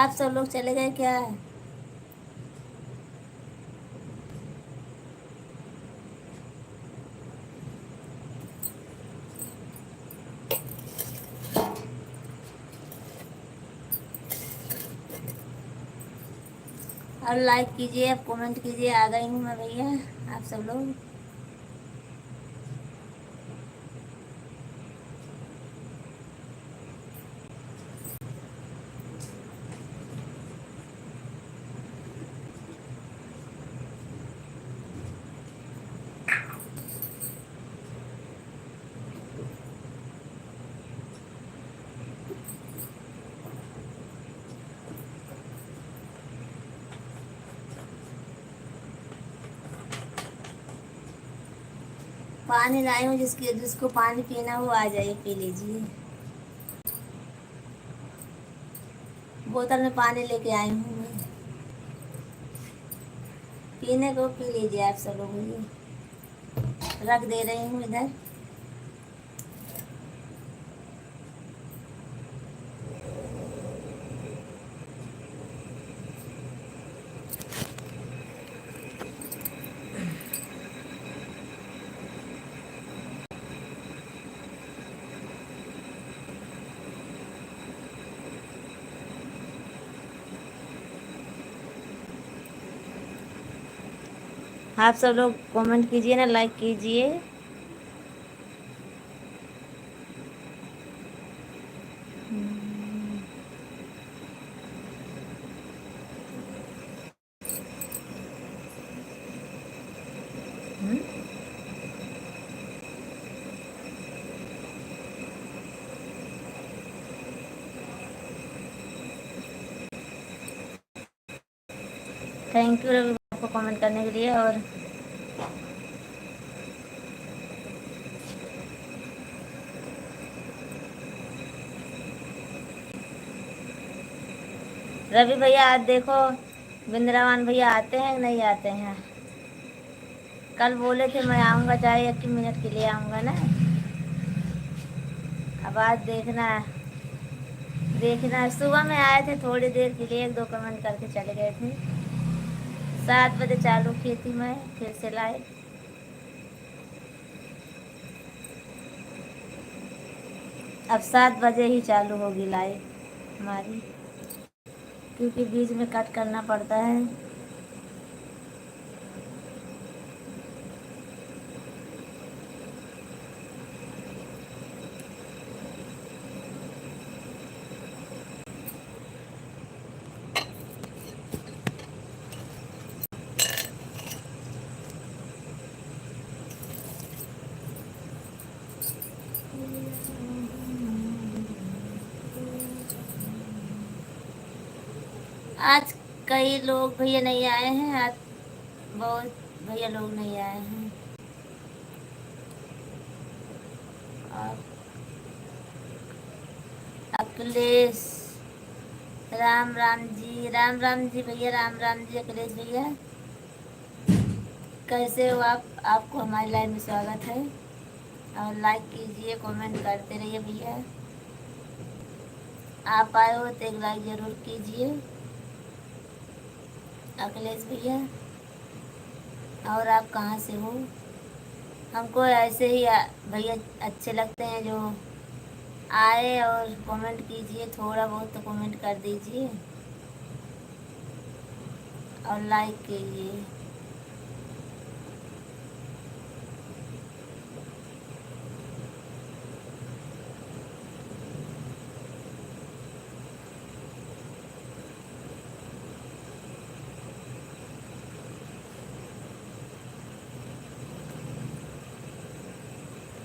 आप सब लोग चले गए क्या? और लाइक कीजिए, आप कमेंट कीजिए। आ गई हूँ मैं भैया, आप सब लोग। पानी लाई हूँ, जिसको पानी पीना हो आ जाइए, पी लीजिए। बोतल में पानी लेके आई हूँ मैं, पीने को पी लीजिए आप सब लोग। ये रख दे रही हूँ इधर। आप सब लोग कमेंट कीजिए ना, लाइक कीजिए। थैंक यू रवि आपको कमेंट करने के लिए। और रवि भैया आज देखो, बिंद्रावन भैया आते हैं कि नहीं आते हैं? कल बोले थे मैं आऊँगा, चाहे 1 मिनट के लिए आऊँगा ना। अब आज देखना देखना। सुबह में आए थे थोड़ी देर के लिए, 1-2 कमेंट करके चले गए थे। 7 बजे चालू की थी मैं फिर से लाइव। अब 7 बजे ही चालू होगी लाइव हमारी, क्योंकि बीच में कट करना पड़ता है। आज कई लोग भैया नहीं आए हैं, आज बहुत भैया लोग नहीं आए हैं। और अखिलेश, राम राम जी, राम राम जी भैया, राम राम जी अखिलेश भैया, कैसे हो आप? आपको हमारी लाइव में स्वागत है। और लाइक कीजिए, कमेंट करते रहिए भैया। आप आए हो तो एक लाइक ज़रूर कीजिए अखिलेश भैया। और आप कहाँ से हो? हमको ऐसे ही भैया अच्छे लगते हैं जो आए और कमेंट कीजिए, थोड़ा बहुत तो कमेंट कर दीजिए और लाइक कीजिए।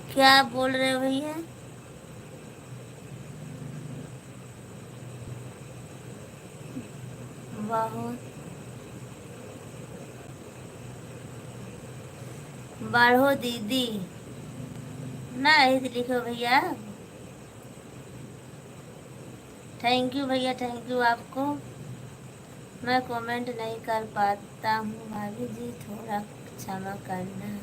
क्या बोल रहे हो भैया? बहुत बढ़ो दीदी, नहीं लिखो भैया। थैंक यू भैया, थैंक यू आपको। मैं कमेंट नहीं कर पाता हूँ भाभी जी, थोड़ा क्षमा करना।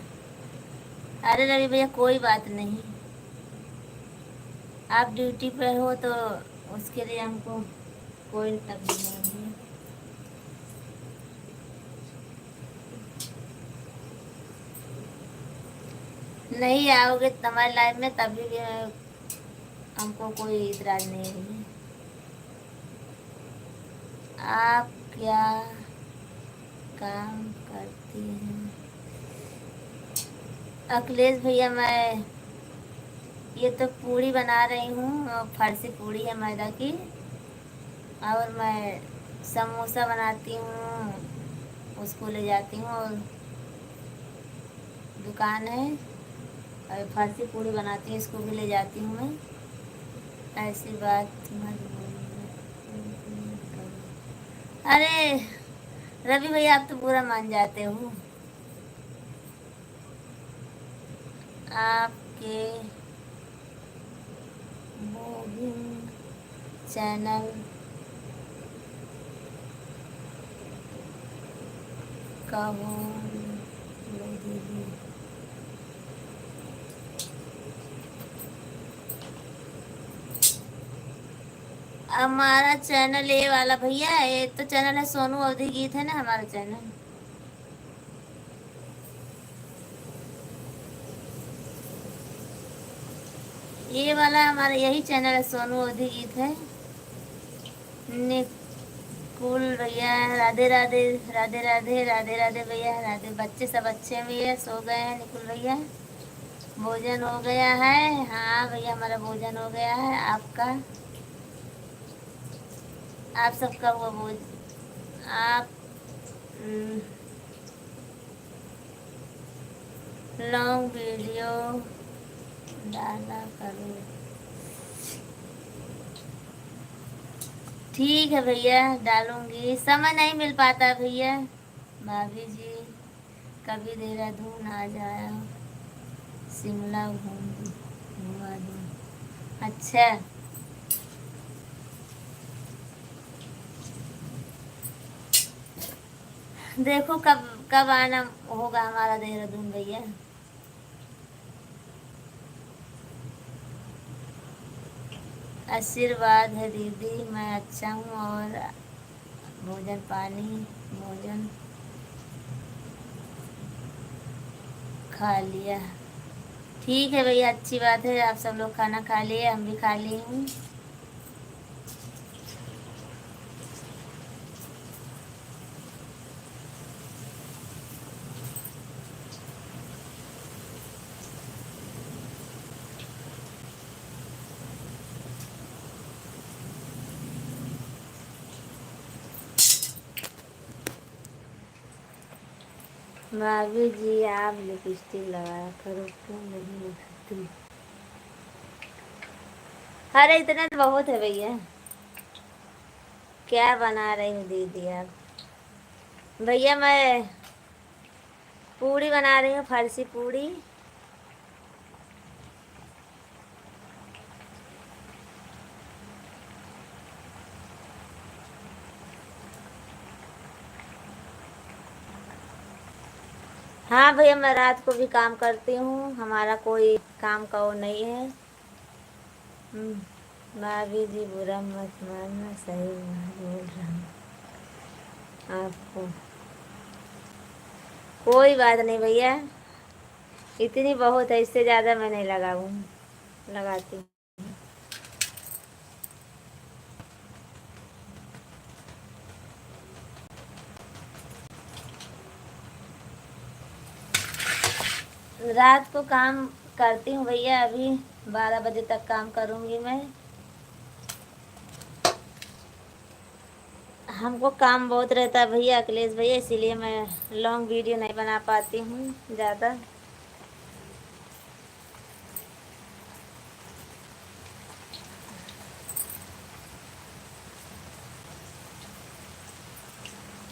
अरे रवि भैया कोई बात नहीं, आप ड्यूटी पर हो तो उसके लिए हमको कोई तकलीफ नहीं। नहीं आओगे तुम्हारी लाइफ में तभी भी हमको कोई इतराज नहीं है। आप क्या काम करती हैं? अखिलेश भैया मैं ये तो पूड़ी बना रही हूँ, फर्सी पूड़ी है मैदा की। और मैं समोसा बनाती हूँ, उसको ले जाती हूँ, और दुकान है। और फर्सी पूड़ी बनाती हूँ, इसको भी ले जाती हूँ मैं। ऐसी बात मत बोलो। अरे रवि भैया आप तो पूरा मान जाते हो। आपके ब्लॉगिंग चैनल का हो दीदी। हमारा चैनल ये वाला भैया, ये तो चैनल है सोनू अवधी गीत है ना हमारा चैनल। ये वाला हमारा यही चैनल है, सोनू अवधी गीत है। निकुल भैया राधे राधे, राधे राधे, राधे राधे भैया, राधे। बच्चे सब अच्छे भैया, सो गए हैं निकुल भैया। भोजन हो गया है? हाँ भैया हमारा भोजन हो गया है। आपका, आप सबका हुआ भोजन? आप लॉन्ग वीडियो डाला करो। ठीक है भैया डालूंगी, समय नहीं मिल पाता भैया। भाभी जी कभी देहरादून आ जाओ, शिमला घुमा दूँ। अच्छा देखो कब कब आना होगा हमारा देहरादून भैया। आशीर्वाद है दीदी, मैं अच्छा हूँ। और भोजन पानी, भोजन खा लिया? ठीक है भैया, अच्छी बात है। आप सब लोग खाना खा लिए, हम भी खा लिए हूँ। भाभी जी आप लिपस्टिक लगाया करो, क्यों नहीं लगाती? अरे इतना तो बहुत है भैया। क्या बना रही हूँ दीदी आप? भैया मैं पूड़ी बना रही हूँ, फर्सी पूड़ी। हाँ भैया मैं रात को भी काम करती हूँ, हमारा कोई काम का वो नहीं है। भाभी जी बुरा मत मानना, सही बोल रहा हूँ आपको। कोई बात नहीं भैया, इतनी बहुत है, इससे ज़्यादा मैं नहीं लगाती। रात को काम करती हूँ भैया, अभी 12 बजे तक काम करूँगी मैं। हमको काम बहुत रहता है भैया अखिलेश भैया, इसीलिए मैं लॉन्ग वीडियो नहीं बना पाती हूँ ज़्यादा।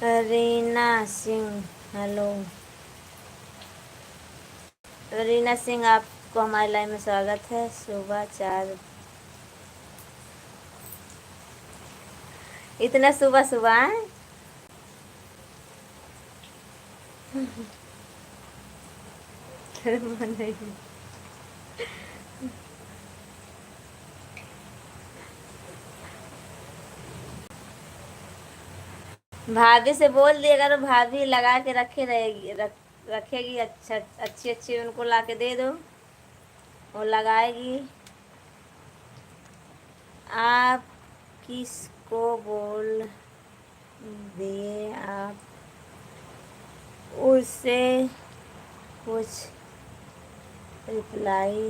रीना सिंह हेलो। रीना सिंह आपको हमारे लाइव में स्वागत है। सुबह 4, इतना सुबह सुबह है? भाभी से बोल दिया करो, भाभी लगा के रखे रहेगी, रखेगी। अच्छा, अच्छी अच्छी उनको ला के दे दो, वो लगाएगी। आप किसको बोल दिए आप उससे कुछ रिप्लाई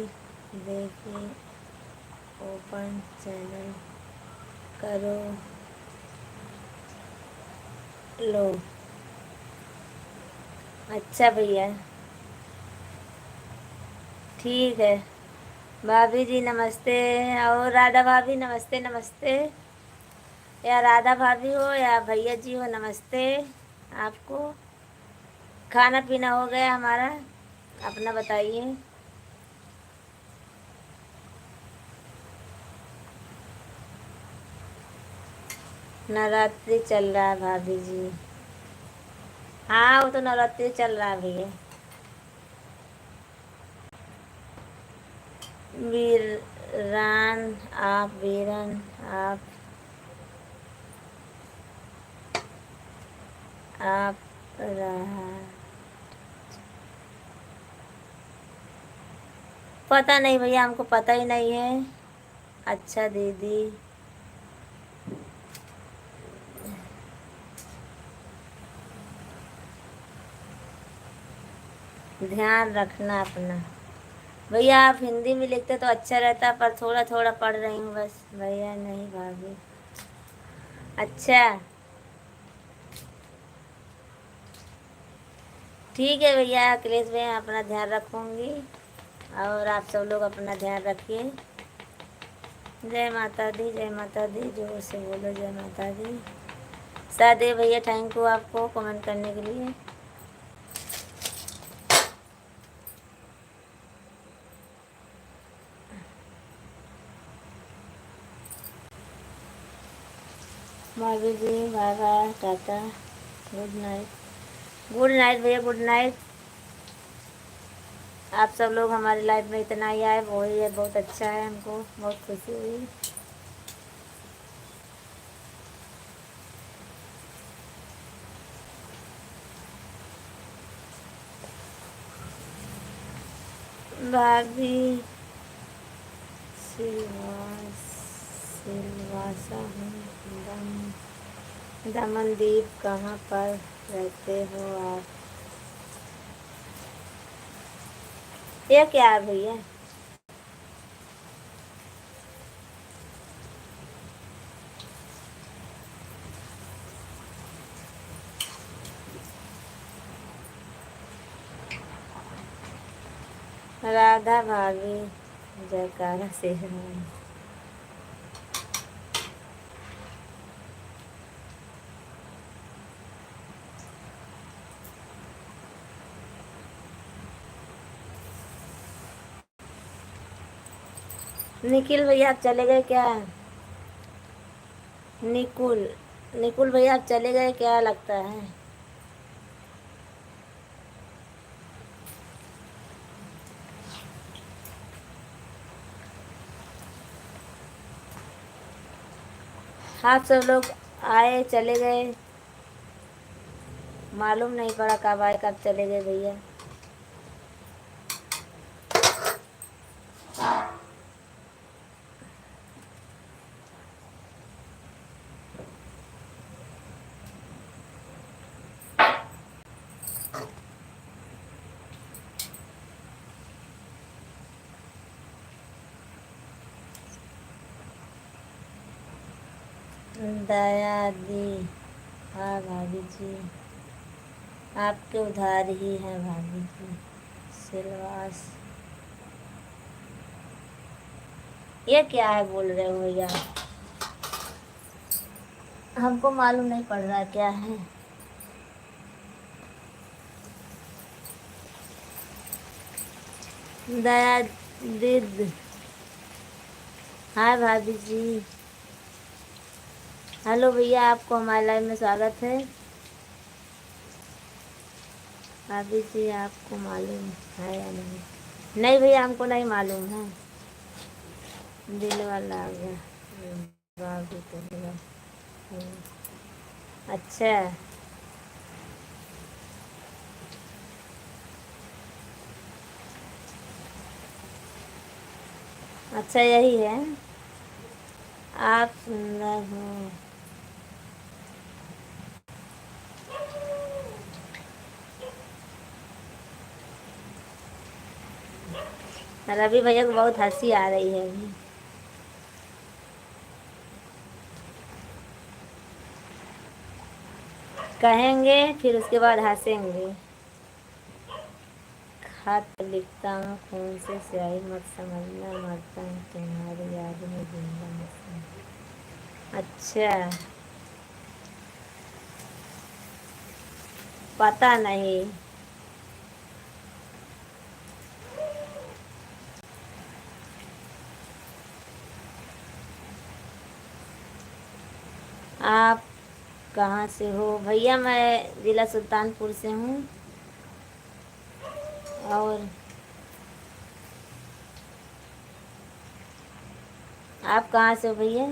देके ओपन चैनल करो लो। अच्छा भैया, ठीक है। भाभी जी नमस्ते। और राधा भाभी नमस्ते। नमस्ते, या राधा भाभी हो या भैया जी हो, नमस्ते आपको। खाना पीना हो गया हमारा, अपना बताइए। नवरात्रि चल रहा है भाभी जी। हाँ, वो तो नवरात्रि चल रहा है भैया। वीरान आप, वीरन आप रहा, पता नहीं भैया, हमको पता ही नहीं है। अच्छा दीदी, ध्यान रखना अपना। भैया आप हिंदी में लिखते तो अच्छा रहता, पर थोड़ा थोड़ा पढ़ रही हूँ बस। भैया नहीं भाभी। अच्छा, ठीक है भैया। अखिलेश भैया अपना ध्यान रखूँगी, और आप सब लोग अपना ध्यान रखिए। जय माता दी, जय माता दी, जोर से बोलो जय माता दी। सादे भैया थैंक यू आपको कमेंट करने के लिए। भाभी ji bye bye, tata, good night. Good night भैया, गुड नाइट। आप सब लोग हमारी लाइफ में इतना ही आए, वही है, बहुत अच्छा है, हमको बहुत खुशी हुई। भाभी सिलवासा हूँ। दमनदीप कहाँ पर रहते हो आप? ये क्या है भैया? राधा भाभी जयकारा से निखिल भैया आप चले गए क्या? निकुल, निकुल भैया आप चले गए क्या लगता है? आप सब लोग आए चले गए, मालूम नहीं पड़ा कब आए कब चले गए भैया। दया दी, हाँ भाभी जी आपके उधार ही हैं भाभी जी। सिलवास, ये क्या है बोल रहे हो भैया? हमको मालूम नहीं पड़ रहा क्या है। दया दीद, हाँ भाभी जी। हेलो भैया, आपको हमारे लाइव में स्वागत है। भाभी जी आपको मालूम है या नहीं? नहीं भैया, हमको नहीं मालूम है। दिल वाला आ गया, भाभी तो लगा। अच्छा अच्छा, यही है। आप सुंदर हो। रवि भैया को बहुत हंसी आ रही है अभी। कहेंगे फिर उसके बाद हंसेंगे। खत लिखता हूँ खून से स्याही मत समझना, मरता हूँ तुम्हारी याद में जिंदा मत समझना। अच्छा, पता नहीं। आप कहाँ से हो भैया? मैं जिला सुल्तानपुर से हूँ। और आप कहाँ से हो भैया?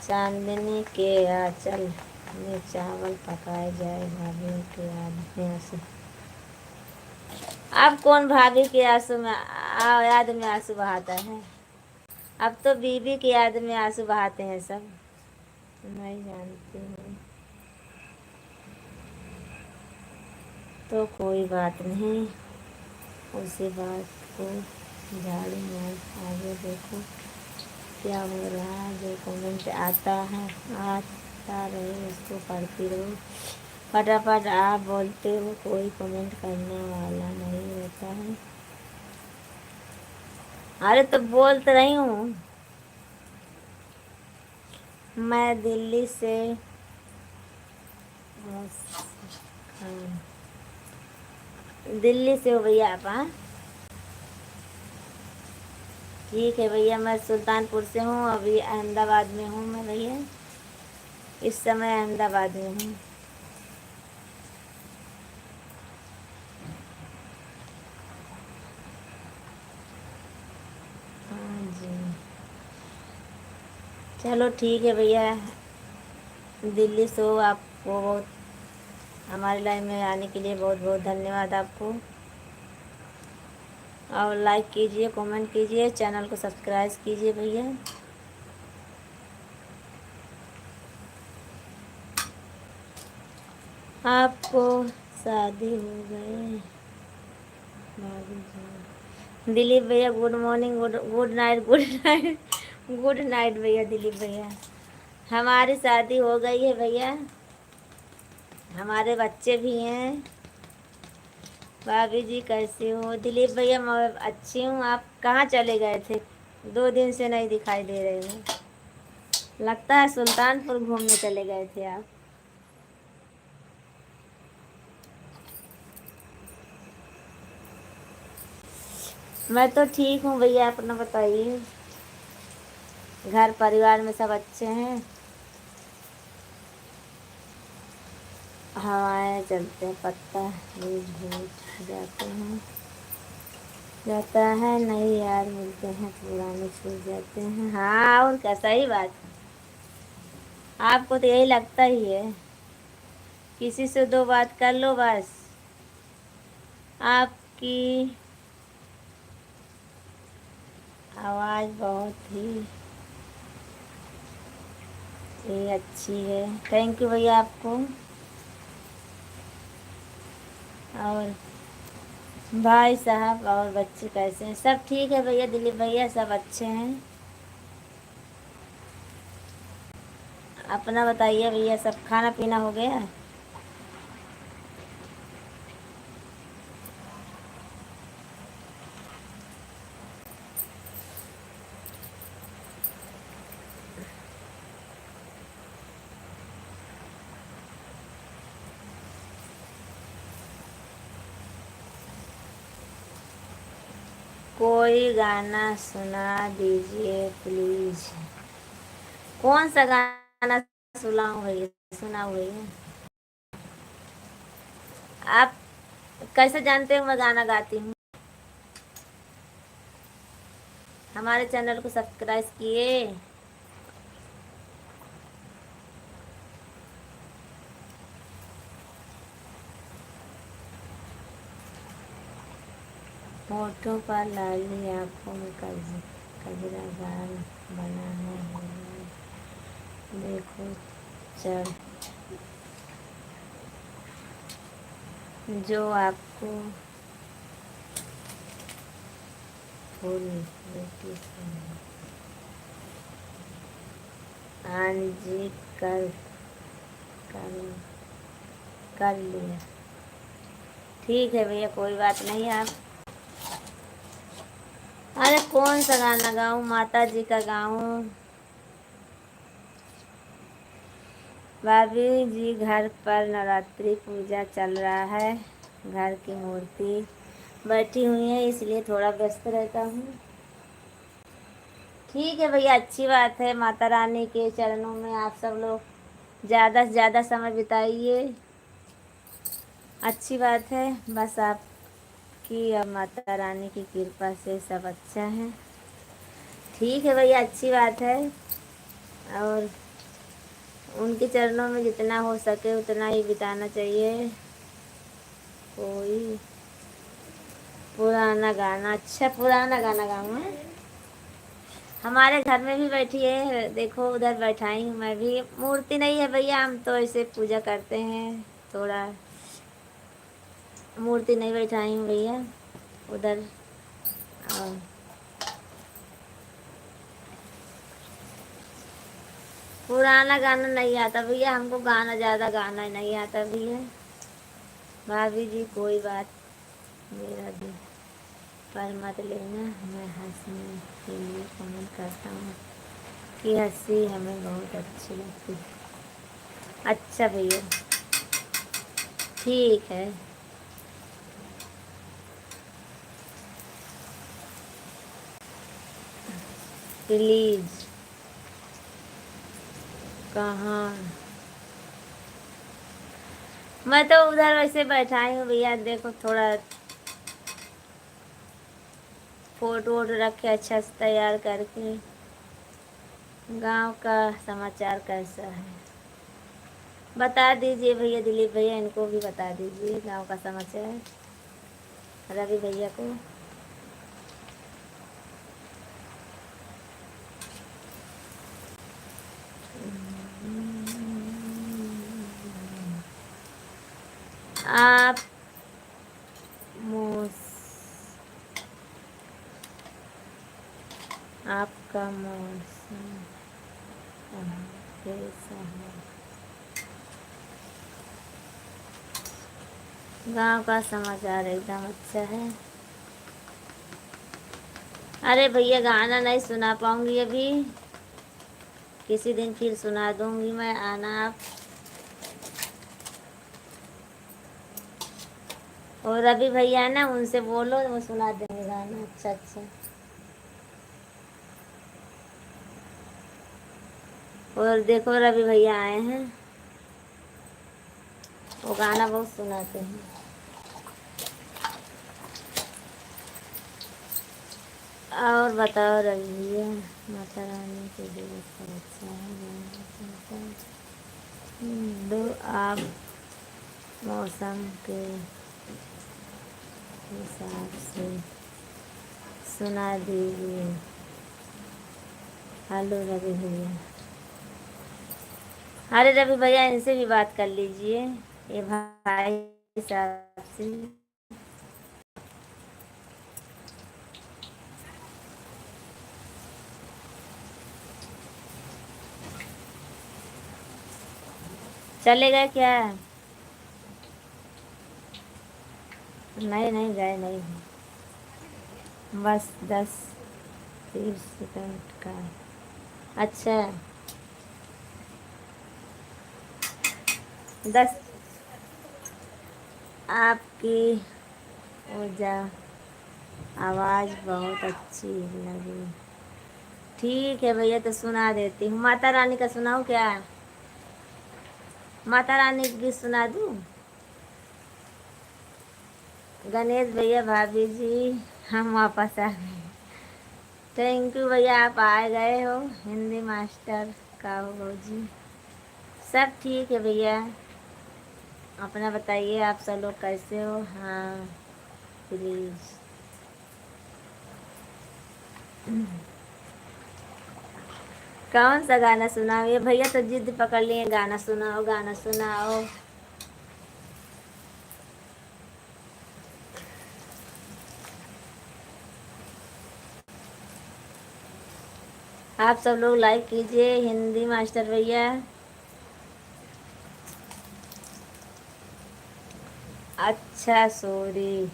चांदनी के आंचल में चावल पकाए जाए, भाभी के याद में आंसू। अब कौन भाभी के आंसू में याद में आंसू बहाता है? अब तो बीबी की याद में आंसू बहाते हैं सब। नहीं जानती हूँ तो कोई बात नहीं, उसी बात को झाड़ू मार। आगे देखो क्या हो रहा है। जो कमेंट आता रहे उसको पढ़ती रहो। फटाफट आप बोलते हो, कोई कमेंट करने वाला नहीं होता है। अरे तो बोल तो रही हूँ। मैं दिल्ली से हाँ, दिल्ली से हो भैया आप? हाँ ठीक है भैया, मैं सुल्तानपुर से हूँ। अभी अहमदाबाद में हूँ मैं भैया, इस समय अहमदाबाद में हूँ। हाँ जी, चलो ठीक है भैया। दिल्ली से हो, आपको बहुत हमारे लाइन में आने के लिए बहुत बहुत धन्यवाद आपको। और लाइक कीजिए, कमेंट कीजिए, चैनल को सब्सक्राइब कीजिए भैया। आपको शादी हो गए भाभी जी? दिलीप भैया good morning, good good night, good night, good night भैया दिलीप भैया। हमारी शादी हो गई है भैया, हमारे बच्चे भी हैं। भाभी जी कैसे हो? दिलीप भैया मैं अच्छी हूँ। आप कहाँ चले गए थे? 2 दिन से नहीं दिखाई दे रहे हो। लगता है सुल्तानपुर घूमने चले गए थे आप। मैं तो ठीक हूँ भैया, अपना बताइए। घर परिवार में सब अच्छे हैं? हवाएं चलते हैं, पत्ता भी भूल जाता है, नई यार मिलते हैं, पुराने छूट जाते हैं। हाँ और क्या, सही बात। आपको तो यही लगता ही है। किसी से 2 बात कर लो बस, आपकी आवाज़ बहुत ही अच्छी है। थैंक यू भैया आपको। और भाई साहब और बच्चे कैसे हैं? सब ठीक है भैया दिलीप भैया, सब अच्छे हैं। अपना बताइए भैया, सब खाना पीना हो गया? कोई गाना सुना दीजिए प्लीज। कौन सा गाना सुनाऊं भैया? सुनाऊं भैया? आप कैसे जानते हो मैं गाना गाती हूँ? हमारे चैनल को सब्सक्राइब किए? होठों पर लाली, आंखों में कजरा गाल बना है, देखो चढ़ जो आपको फूल बेटी से आंजी कर कर लिया। ठीक है भैया, कोई बात नहीं। आप अरे कौन सा गाना गाऊं? माता जी का गाऊं? भाभी जी घर पर नवरात्रि पूजा चल रहा है, घर की मूर्ति बैठी हुई है, इसलिए थोड़ा व्यस्त रहता हूँ। ठीक है भैया, अच्छी बात है। माता रानी के चरणों में आप सब लोग ज़्यादा से ज़्यादा समय बिताइए, अच्छी बात है। बस आपकी और माता रानी की कृपा से सब अच्छा है। ठीक है भैया, अच्छी बात है। और उनके चरणों में जितना हो सके उतना ही बिताना चाहिए। कोई पुराना गाना? अच्छा, पुराना गाना गाऊँ मैं? हमारे घर में भी बैठी है, देखो उधर बैठाई हूँ मैं भी। मूर्ति नहीं है भैया, हम तो ऐसे पूजा करते हैं, थोड़ा मूर्ति नहीं बैठाई हूँ भैया उधर। और पुराना गाना नहीं आता भैया हमको, गाना ज़्यादा गाना नहीं आता भैया। भाभी जी कोई बात मेरा दिल पर मत लेना, मैं हंसने के लिए कमेंट करता हूँ कि हंसी हमें बहुत अच्छी लगती है। अच्छा भैया, ठीक है। प्लीज कहाँ? मैं तो उधर वैसे बैठाई हूँ भैया, देखो थोड़ा फोटो वोटो रखे अच्छा से तैयार करके। गांव का समाचार कैसा है बता दीजिए भैया, दिलीप भैया इनको भी बता दीजिए गांव का समाचार, रवि भैया को। आप मौस आपका मौसम कैसा है? गांव का समाचार एकदम अच्छा है। अरे भैया गाना नहीं सुना पाऊंगी अभी, किसी दिन फिर सुना दूंगी मैं, आना आप। और रवि भैया है ना, उनसे बोलो, वो सुना देंगे गाना अच्छा अच्छा। और देखो रवि भैया आए हैं, वो गाना बहुत सुनाते हैं। और बताओ रवि भैया, माता रानी के दिवस पर अच्छा है? दो आप मौसम के हिसाब से सुना दीजिए। हेलो रवि भैया। अरे रवि भैया इनसे भी बात कर लीजिए, ये भाई साहब से। चलेगा क्या? नहीं नहीं गए नहीं, बस 10-30 सेकंड का। अच्छा 10। आपकी ऊर्जा आवाज़ बहुत अच्छी लगी। ठीक है भैया, तो सुना देती हूँ। माता रानी का सुनाऊँ क्या? माता रानी की गीत सुना दूँ? गणेश भैया भाभी जी हम वापस आ गए। थैंक यू भैया, आप आ गए हो। हिंदी मास्टर का हो जी। सब ठीक है भैया, अपना बताइए आप सब लोग कैसे हो। हाँ प्लीज़। कौन सा गाना सुनाओ, ये भैया तो जिद पकड़ लिए, गाना सुनाओ गाना सुनाओ। आप सब लोग लाइक कीजिए हिंदी मास्टर भैया। अच्छा सॉरी।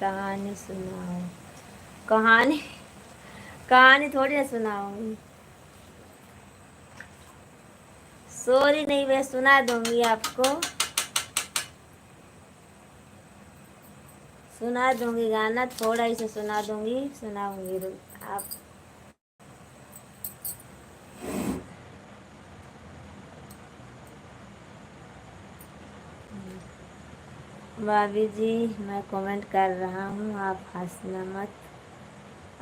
कहानी सुनाओ। कहानी कहानी थोड़ी ना सुनाऊंगी। सॉरी नहीं, मैं सुना दूंगी आपको, सुना दूंगी गाना, थोड़ा ही से सुना दूंगी, सुनाऊंगी आप। भाभी जी मैं कमेंट कर रहा हूँ, आप हंसना मत।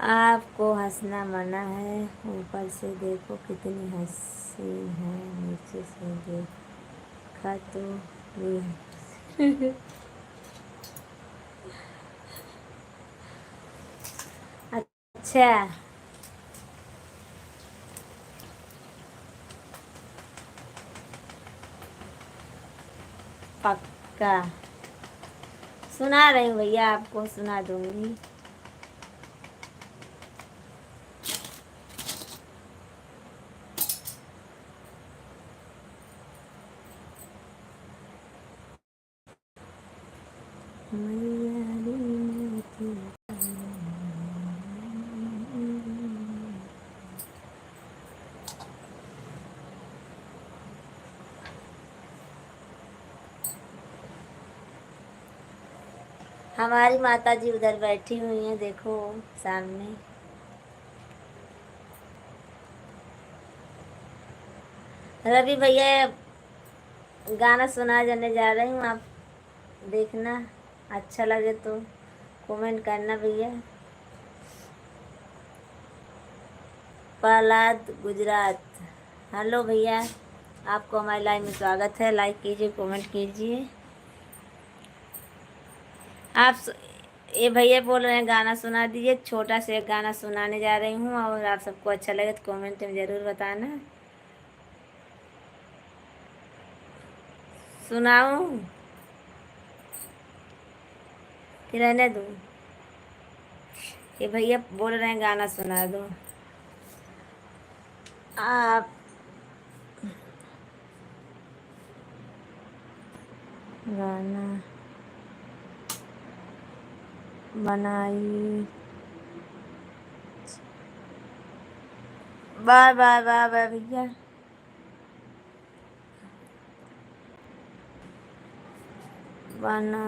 आपको हंसना मना है। ऊपर से देखो कितनी हसीन है, नीचे से देखा तो भी अच्छा पक्का सुना रही हूँ भैया, आपको सुना दूंगी। हमारी माता जी उधर बैठी हुई हैं, देखो सामने। रवि भैया गाना सुना जाने जा रही हूँ, आप देखना, अच्छा लगे तो कमेंट करना भैया। प्रहलाद गुजरात, हेलो भैया, आपको हमारे लाइव में स्वागत है। लाइक कीजिए, कमेंट कीजिए। आप ये भैया बोल रहे हैं गाना सुना दीजिए, छोटा से एक गाना सुनाने जा रही हूँ, और आप सबको अच्छा लगे तो कमेंट में ज़रूर बताना। सुनाऊँ कि रहने दूँ? ये भैया बोल रहे हैं गाना सुना दो। आप गाना बनाइए। बाय बाय बाय बाय भैया। बना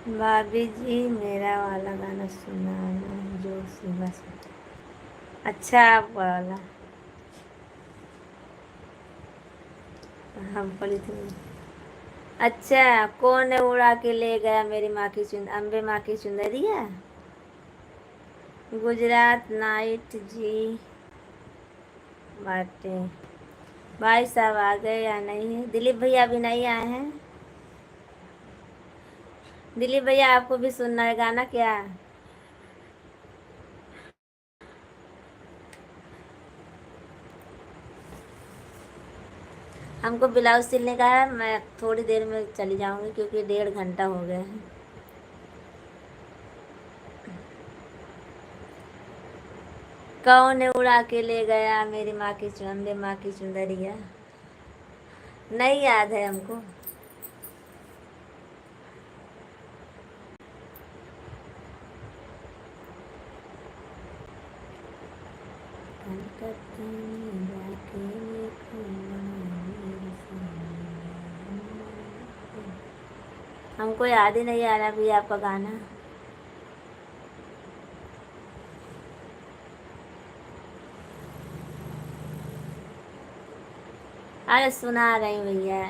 भाभी जी मेरा वाला गाना सुनाना जो सुबह सुना। अच्छा आप वाला हम पढ़ी थी। अच्छा, कौन है उड़ा के ले गया मेरी माँ की अम्बे माँ की चुंदरिया। गुजरात नाइट जी बाटे। भाई साहब आ गए या नहीं है? दिलीप भैया अभी नहीं आए हैं। दिलीप भैया आपको भी सुनना है गाना क्या? हमको ब्लाउज सिलने का है, मैं थोड़ी देर में चली जाऊंगी क्योंकि 1.5 घंटा हो गए हैं। कौन है उड़ा के ले गया मेरी माँ की अम्बे माँ की चुंदरिया। नहीं याद है हमको। कलकत्ते में जाके देखो हमको याद ही नहीं आ रहा भैया आपका गाना। अरे सुना रही भैया।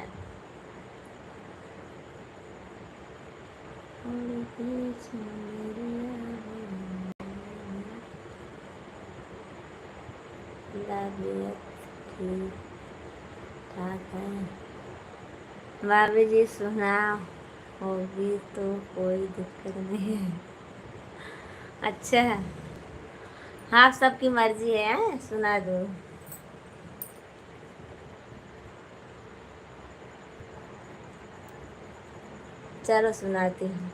तबीयत ठीक ठाक है भाभी जी, सुना होगी तो कोई दिक्कत नहीं है। अच्छा, हाँ सबकी मर्जी है, सुना दो। चलो सुनाती हूँ।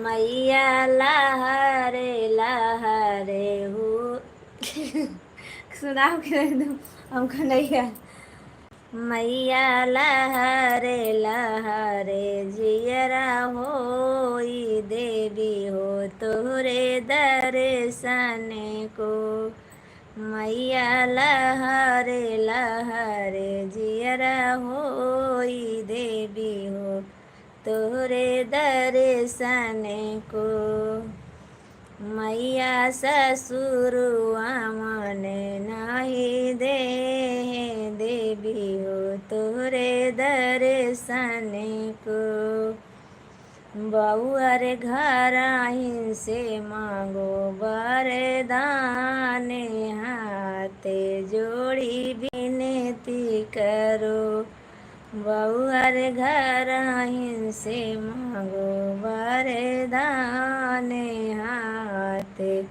मैया लहरे लहरे हो। सुनाओ कि नहीं तुम? हमको नहीं है। मैया लहरे लहरे जियरा होई देवी हो तोरे दर्शन को। मैया लहरे लहरे जियरा होई देवी हो तोरे दर्शन को। मैया ससुरुआ मन नाही दे देवी हो तोरे दर्शन को। बउअर घर आइन से मांगो वरदान हाथे जोड़ी विनती करो। बउअर घर आइन से मांगो वरदान हाथे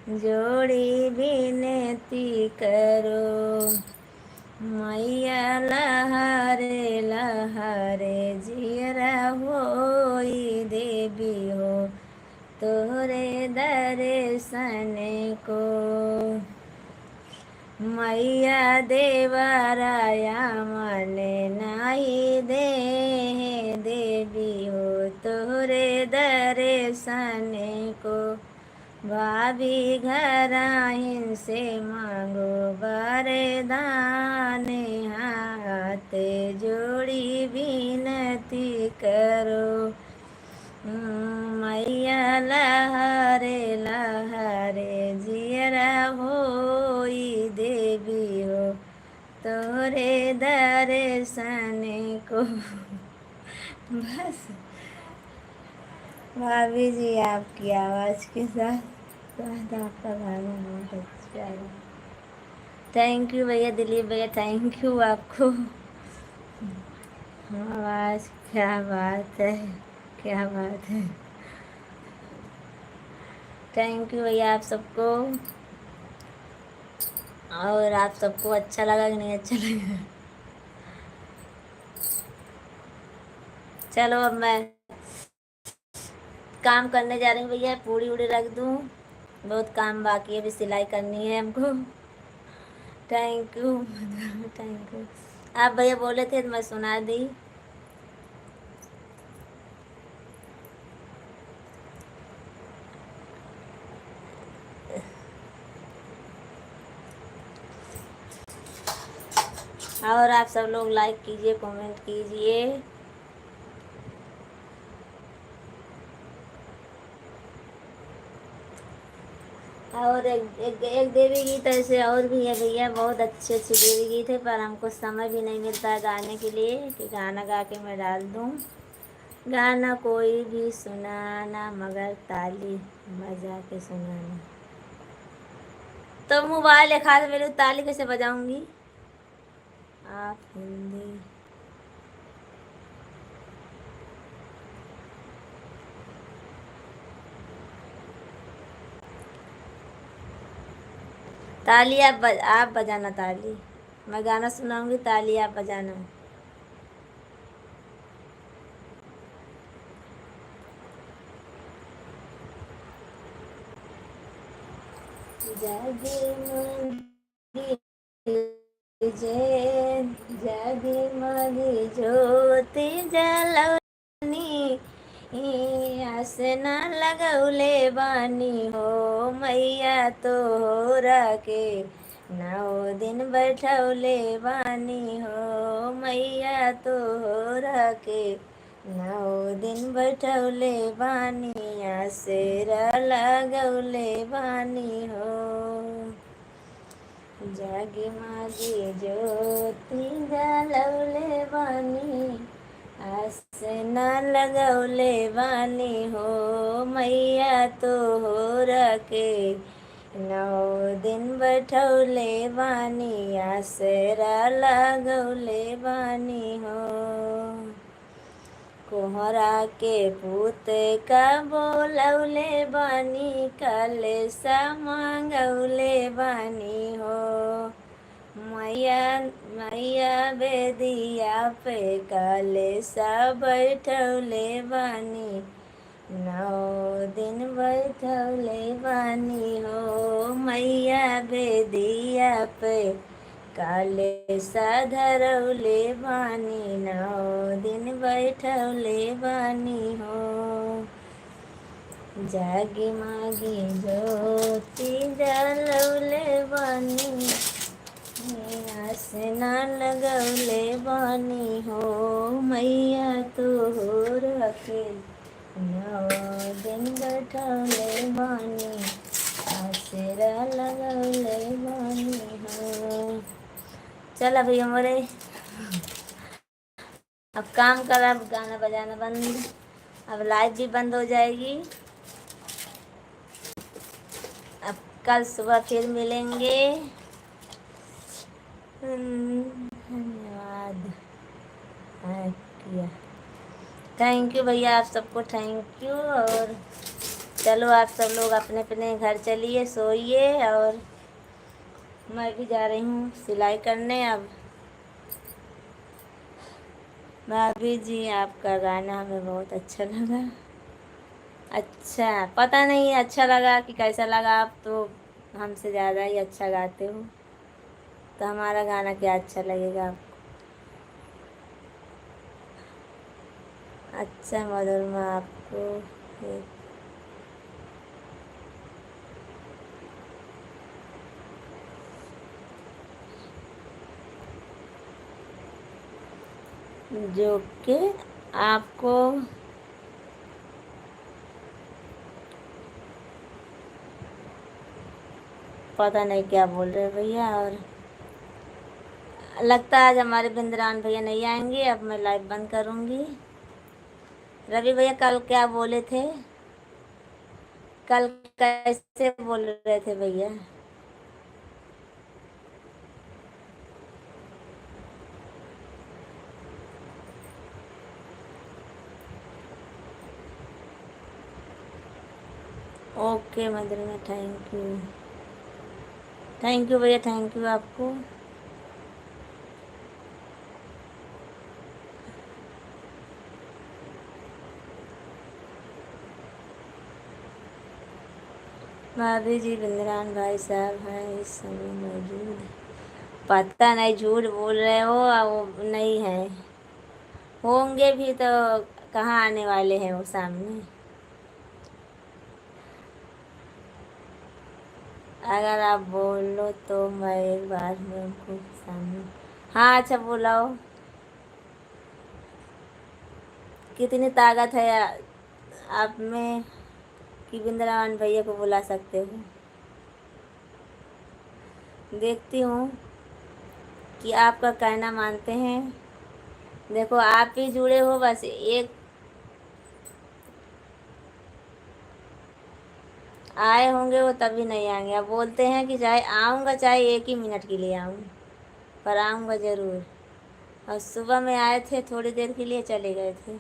जोड़ी विनती करो। मैया लहरे लहरे जियरा होई देवी हो तोरे दर्शन को। मैया देवराया मन नाही दे देवी हो तोरे दर्शन को। भाभी घर आइन से मांगो वरदान हाथ जोड़ी विनती करो। मैया लहरे लहरे जियरा होई देवी हो तोरे दर्शन को। बस भाभी जी, आपकी आवाज़ के साथ आपका गाना बहुत अच्छा है। थैंक यू भैया, दिलीप भैया, थैंक यू आपको। आवाज़ क्या बात है, क्या बात है। थैंक यू भैया आप सबको। और आप सबको अच्छा लगा कि नहीं अच्छा लगा? चलो अब मैं काम करने जा रही हूँ भैया, पूड़ी उड़ी रख दूँ, बहुत काम बाकी है, अभी सिलाई करनी है हमको। Thank you. Thank you. आप भैया बोले थे तो मैं सुना दी। और आप सब लोग लाइक कीजिए, कमेंट कीजिए। और एक देवी गीत ऐसे और भी है भैया, बहुत अच्छे अच्छे देवी गीत है, पर हमको समय भी नहीं मिलता है गाने के लिए कि गाना गा के मैं डाल दूँ। गाना कोई भी सुनाना मगर ताली बजा के सुनाना। तो मोबाइल एक हाथ में लूँ, ताली कैसे बजाऊंगी? आप हिंदी ताली आप बजाना ताली। मैं गाना सुनाऊंगी, ताली आप बजाना। जगमगी जय जगमगी ज्योति जलवनी आसना लगौले बानी हो मैया तोहरा के 9 दिन बैठौले बानी मैया तोहरा के 9 दिन बैठौले बानी आसेरा लगौले बानी हो। जागी मागी ज्योति जलौले बानी आसना लगौले बानी हो। मैया तोहरा के 9 दिन बैठौले बानी आसरा लगौले बानी हो। कोहरा के पूत का बोलौले बानी कलसा मांगौले बानी हो। मैया मैया बेदिया पे कलसा बैठौले बानी 9 दिन बैठौले बानी हो। मैया बेदिया पे कलसा धरौले बानी 9 दिन बैठौले बानी हो। जागी मागी ज्योति जलौले बानी आसना लगौले बानी हो। मैया तोहरा के 9 दिन बैठौले बानी आसरा लगौले बानी हो। चल अभी हमारे अब काम कर, अब गाना बजाना बंद, अब लाइट भी बंद हो जाएगी। अब कल सुबह फिर मिलेंगे। धन्यवाद। किया थैंक यू भैया, आप सबको थैंक यू। और चलो आप सब लोग अपने अपने घर चलिए, सोइए। और मैं भी जा रही हूँ सिलाई करने। अब भाभी जी आपका गाना हमें बहुत अच्छा लगा। अच्छा, पता नहीं अच्छा लगा कि कैसा लगा, आप तो हमसे ज़्यादा ही अच्छा गाते हो, तो हमारा गाना क्या अच्छा लगेगा आपको। अच्छा मधुरमा आपको जो कि आपको पता नहीं क्या बोल रहे भैया। और लगता है आज हमारे बिंद्रान भैया नहीं आएंगे। अब मैं लाइव बंद करूँगी। रवि भैया कल क्या बोले थे, कल कैसे बोल रहे थे भैया? ओके मधुरमा, थैंक यू भैया, थैंक यू आपको। भाभी जी बिंद्रान भाई साहब हैं इस समय मौजूद? पता नहीं, झूठ बोल रहे हो। वो नहीं है, होंगे भी तो कहाँ आने वाले हैं वो सामने। अगर आप बोलो तो मैं एक बार में उनको सामने। हाँ अच्छा बुलाओ। कितनी ताकत है आप में कि बिंद्रावन भैया को बुला सकते हो। देखती हूँ कि आपका कहना मानते हैं। देखो आप ही जुड़े हो, बस एक आए होंगे वो तभी नहीं आएंगे। अब बोलते हैं कि चाहे आऊँगा, चाहे 1 ही मिनट के लिए आऊँ, पर आऊँगा ज़रूर। और सुबह में आए थे, थोड़ी देर के लिए चले गए थे।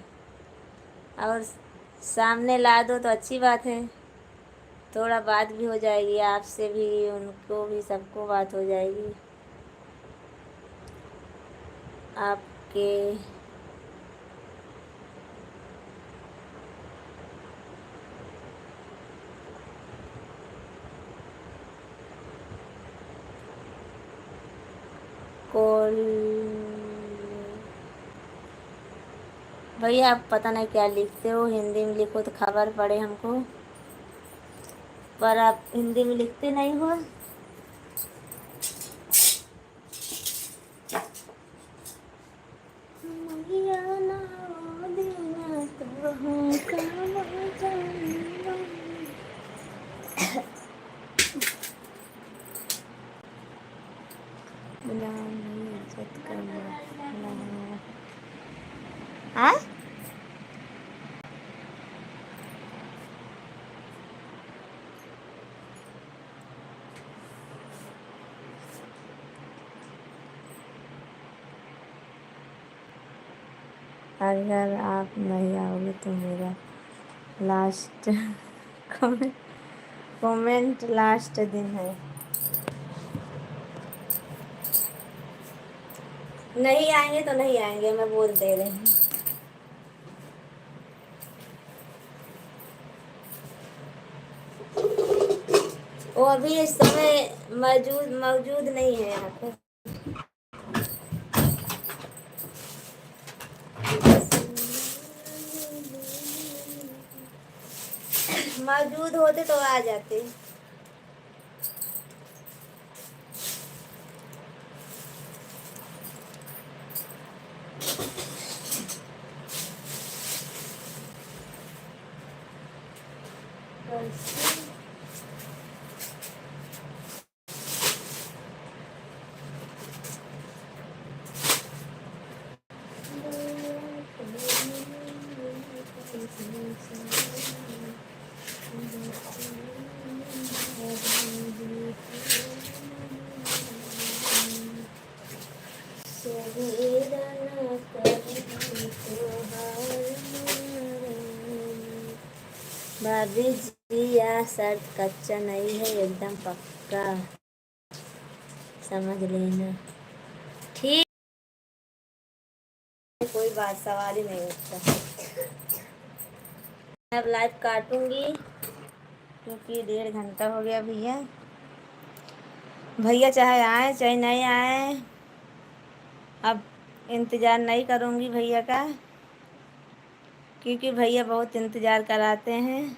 और सामने ला दो तो अच्छी बात है, थोड़ा बात भी हो जाएगी, आपसे भी, उनको भी, सबको बात हो जाएगी। आपके कॉल भैया, आप पता नहीं क्या लिखते हो, हिंदी में लिखो तो खबर पड़े हमको, पर आप हिंदी में लिखते नहीं हो। हाँ, अगर आप नहीं आओगे तो मेरा लास्ट कमेंट कमेंट लास्ट दिन है। नहीं आएंगे तो नहीं आएंगे, मैं बोल दे रही हूँ। वो अभी इस समय मौजूद मौजूद नहीं है यहाँ पे। मौजूद होते तो आ जाते। भाभी जी यह शर्त कच्चा नहीं है, एकदम पक्का, समझ लेना। ठीक, कोई बात, सवाल ही नहीं उठता। मैं अब लाइव काटूंगी क्योंकि 1.5 घंटा हो गया भैया। भैया चाहे आए चाहे नहीं आए, अब इंतज़ार नहीं करूँगी भैया का, क्योंकि भैया बहुत इंतज़ार कराते हैं।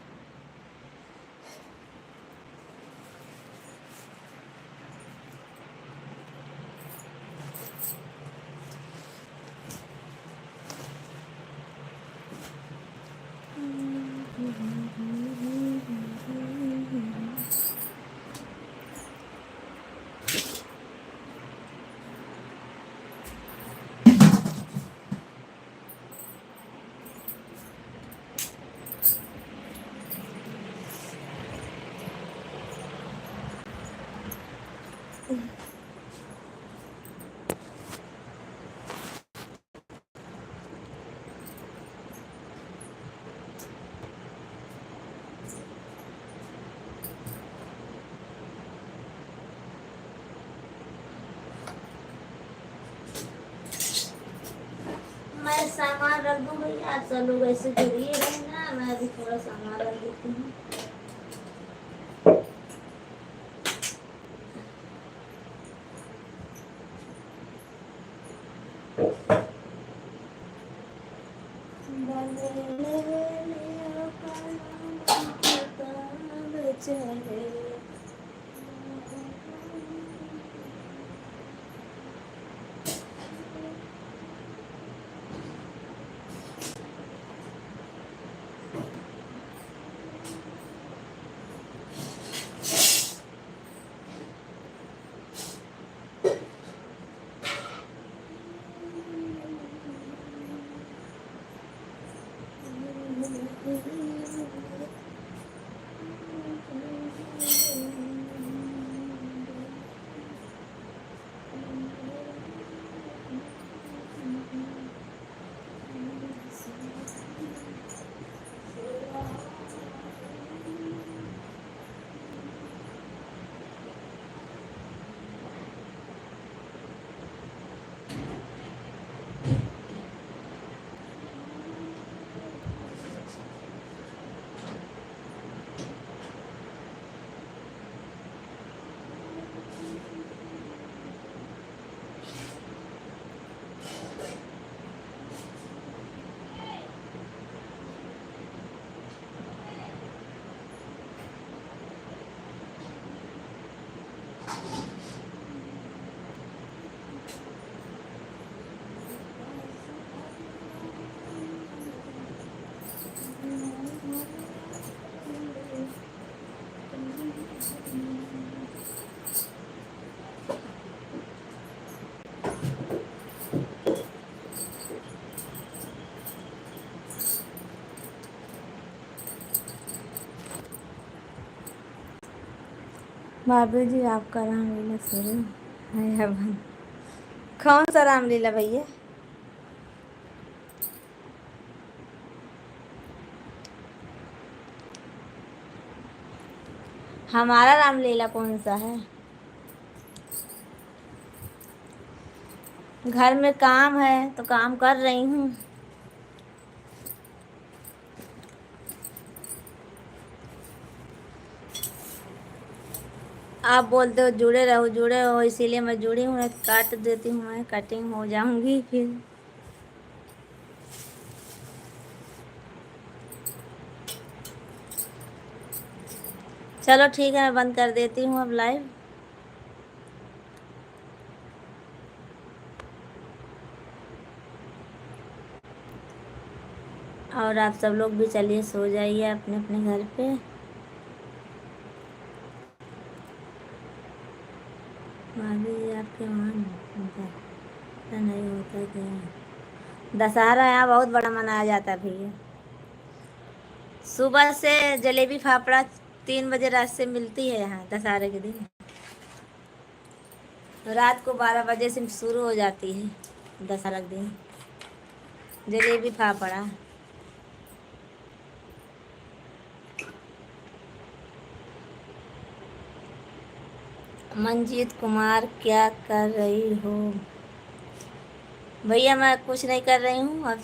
मैं सामान रख दूँ भैया, आप सब लोग ऐसे घूरिए रहना, मैं अभी थोड़ा सामान रख देती हूँ। भाभी जी आपका रामलीला शुरू है अब। कौन सा रामलीला भैया? हमारा रामलीला कौन सा है? घर में काम है तो काम कर रही हूँ। आप बोलते हो जुड़े रहो इसीलिए मैं जुड़ी हूँ। काट देती हूँ, मैं कटिंग हो जाऊंगी फिर। चलो ठीक है, मैं बंद कर देती हूँ अब लाइव। और आप सब लोग भी चलिए सो जाइए अपने अपने घर पे। भाभी जी आपके वहाँ नहीं होता क्या? दशहरा यहाँ बहुत बड़ा मनाया जाता है भैया। सुबह से जलेबी फाफड़ा 3 बजे रात से मिलती है यहाँ दशहरे के दिन। रात को 12 बजे से शुरू हो जाती है दशहरा के दिन जलेबी फाफड़ा। मंजीत कुमार क्या कर रही हो? भैया मैं कुछ नहीं कर रही हूँ, अब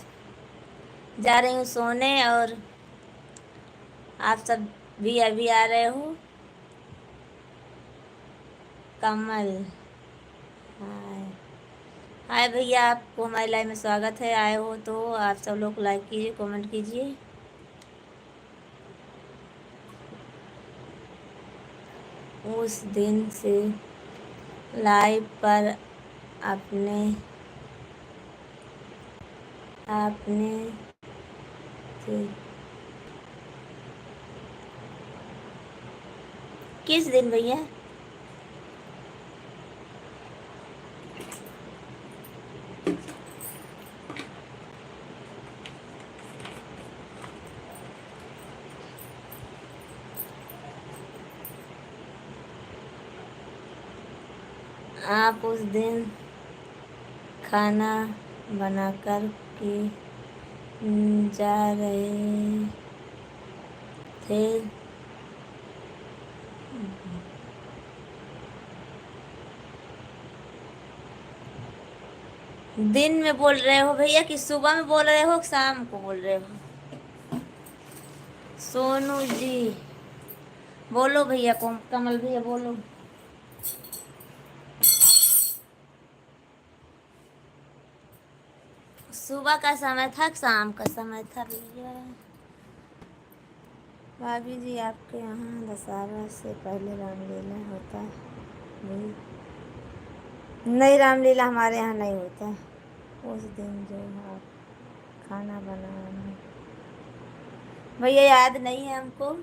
जा रही हूँ सोने। और आप सब भी अभी आ रहे हो। कमल हाय। हाय भैया, आपको हमारी लाइव में स्वागत है। आए हो तो आप सब लोग लाइक कीजिए, कमेंट कीजिए। उस दिन से लाइव पर आपने आपने से किस दिन भैया? आप उस दिन खाना बनाकर के जा रहे थे। दिन में बोल रहे हो भैया कि सुबह में बोल रहे हो, शाम को बोल रहे हो? सोनू जी बोलो भैया, कमल भैया बोलो। सुबह का समय था, शाम का समय था भैया। भाभी जी आपके यहाँ दशहरा से पहले रामलीला होता है? नहीं, रामलीला हमारे यहाँ नहीं होता। उस दिन जो आप खाना बनाना भैया याद नहीं है हमको।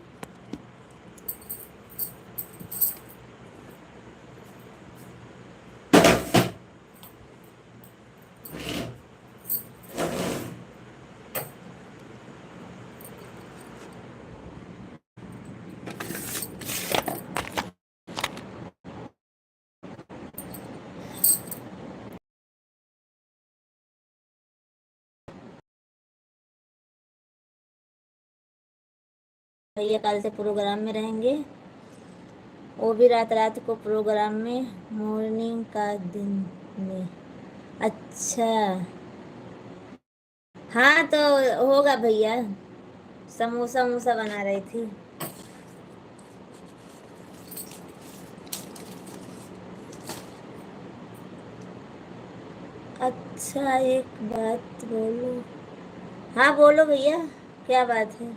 भैया कल से प्रोग्राम में रहेंगे, वो भी रात रात को प्रोग्राम में, मॉर्निंग का दिन में। अच्छा हाँ तो होगा भैया। समोसा वमोसा बना रही थी। अच्छा एक बात बोलो। हाँ बोलो भैया, क्या बात है?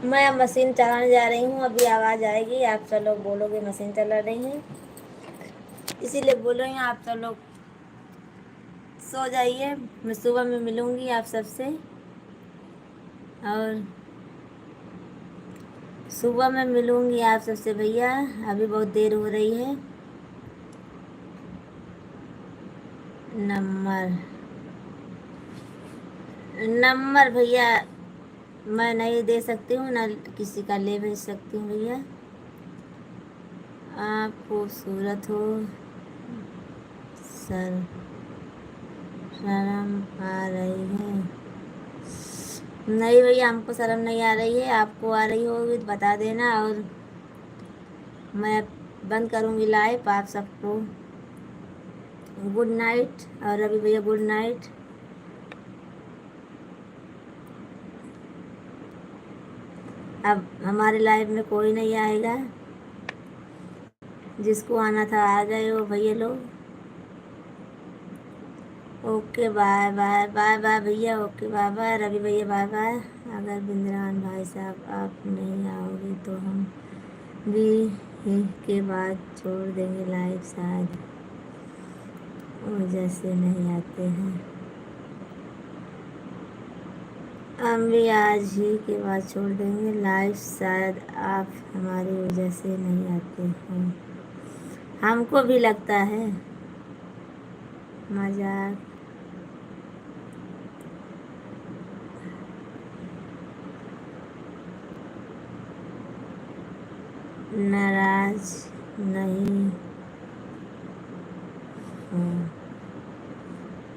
मैं अब मशीन चलाने जा रही हूँ, अभी आवाज़ आएगी, आप सब लोग बोलोगे मशीन चला रही हैं, इसीलिए बोल रही हूँ। आप सब लोग सो जाइए, मैं सुबह में मिलूँगी आप सबसे। और सुबह में मिलूँगी आप सबसे भैया, अभी बहुत देर हो रही है। नंबर नंबर भैया मैं नहीं दे सकती हूँ, ना किसी का ले भेज सकती हूँ भैया। आप खूबसूरत हो सर, शर्म आ रही है? नहीं भैया, हमको शर्म नहीं आ रही है। आपको आ रही होगी तो बता देना, और मैं बंद करूँगी लाइव। आप सबको गुड नाइट, और रवि भैया गुड नाइट। अब हमारे लाइव में कोई नहीं आएगा, जिसको आना था आ गए हो भैया लोग। Okay bye bye bye bye भैया, ओके बाय बाय रवि भैया, बाय बाय। अगर बिंद्रान भाई साहब आप नहीं आओगे तो हम भी के बाद छोड़ देंगे लाइव, शायद वजह से नहीं आते हैं। हम भी आज ही के बाद छोड़ देंगे लाइव, शायद आप हमारी वजह से नहीं आते हैं। हमको भी लगता है मजाक। नाराज नहीं हूँ।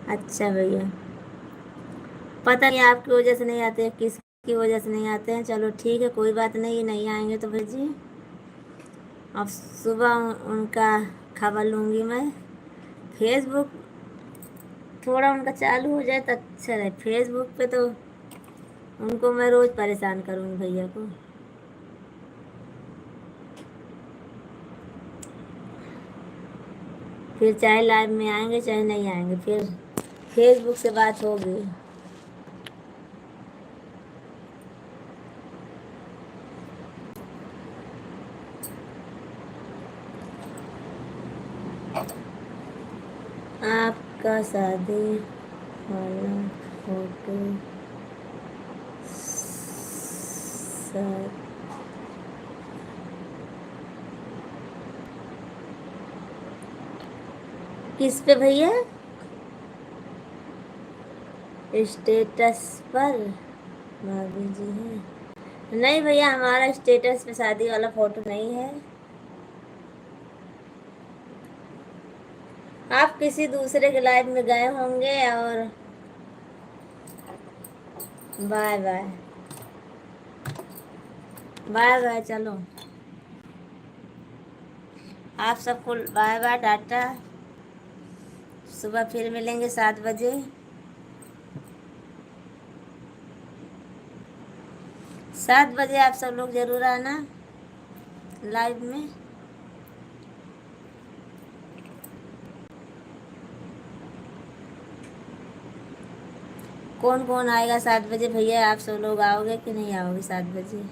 अच्छा भैया, पता नहीं आपकी वजह से नहीं आते हैं, किसकी वजह से नहीं आते हैं। चलो ठीक है, कोई बात नहीं, नहीं आएंगे तो भेजिए। अब सुबह उनका खबर लूँगी मैं। फेसबुक थोड़ा उनका चालू हो जाए तो अच्छा रहे। फेसबुक पे तो उनको मैं रोज़ परेशान करूँगी भैया को। फिर चाहे लाइव में आएंगे चाहे नहीं आएंगे, फिर फेसबुक से बात होगी। आपका शादी वाला फोटो सर किस पे भैया? स्टेटस पर भाभी जी है? नहीं भैया, हमारा स्टेटस पे शादी वाला फोटो नहीं है। आप किसी दूसरे के लाइव में गए होंगे। और बाय बाय बाय बाय, चलो आप सबको बाय बाय टाटा। सुबह फिर मिलेंगे 7 बजे। 7 बजे आप सब लोग जरूर आना लाइव में। कौन कौन आएगा 7 बजे भैया? आप सब लोग आओगे कि नहीं आओगे 7 बजे?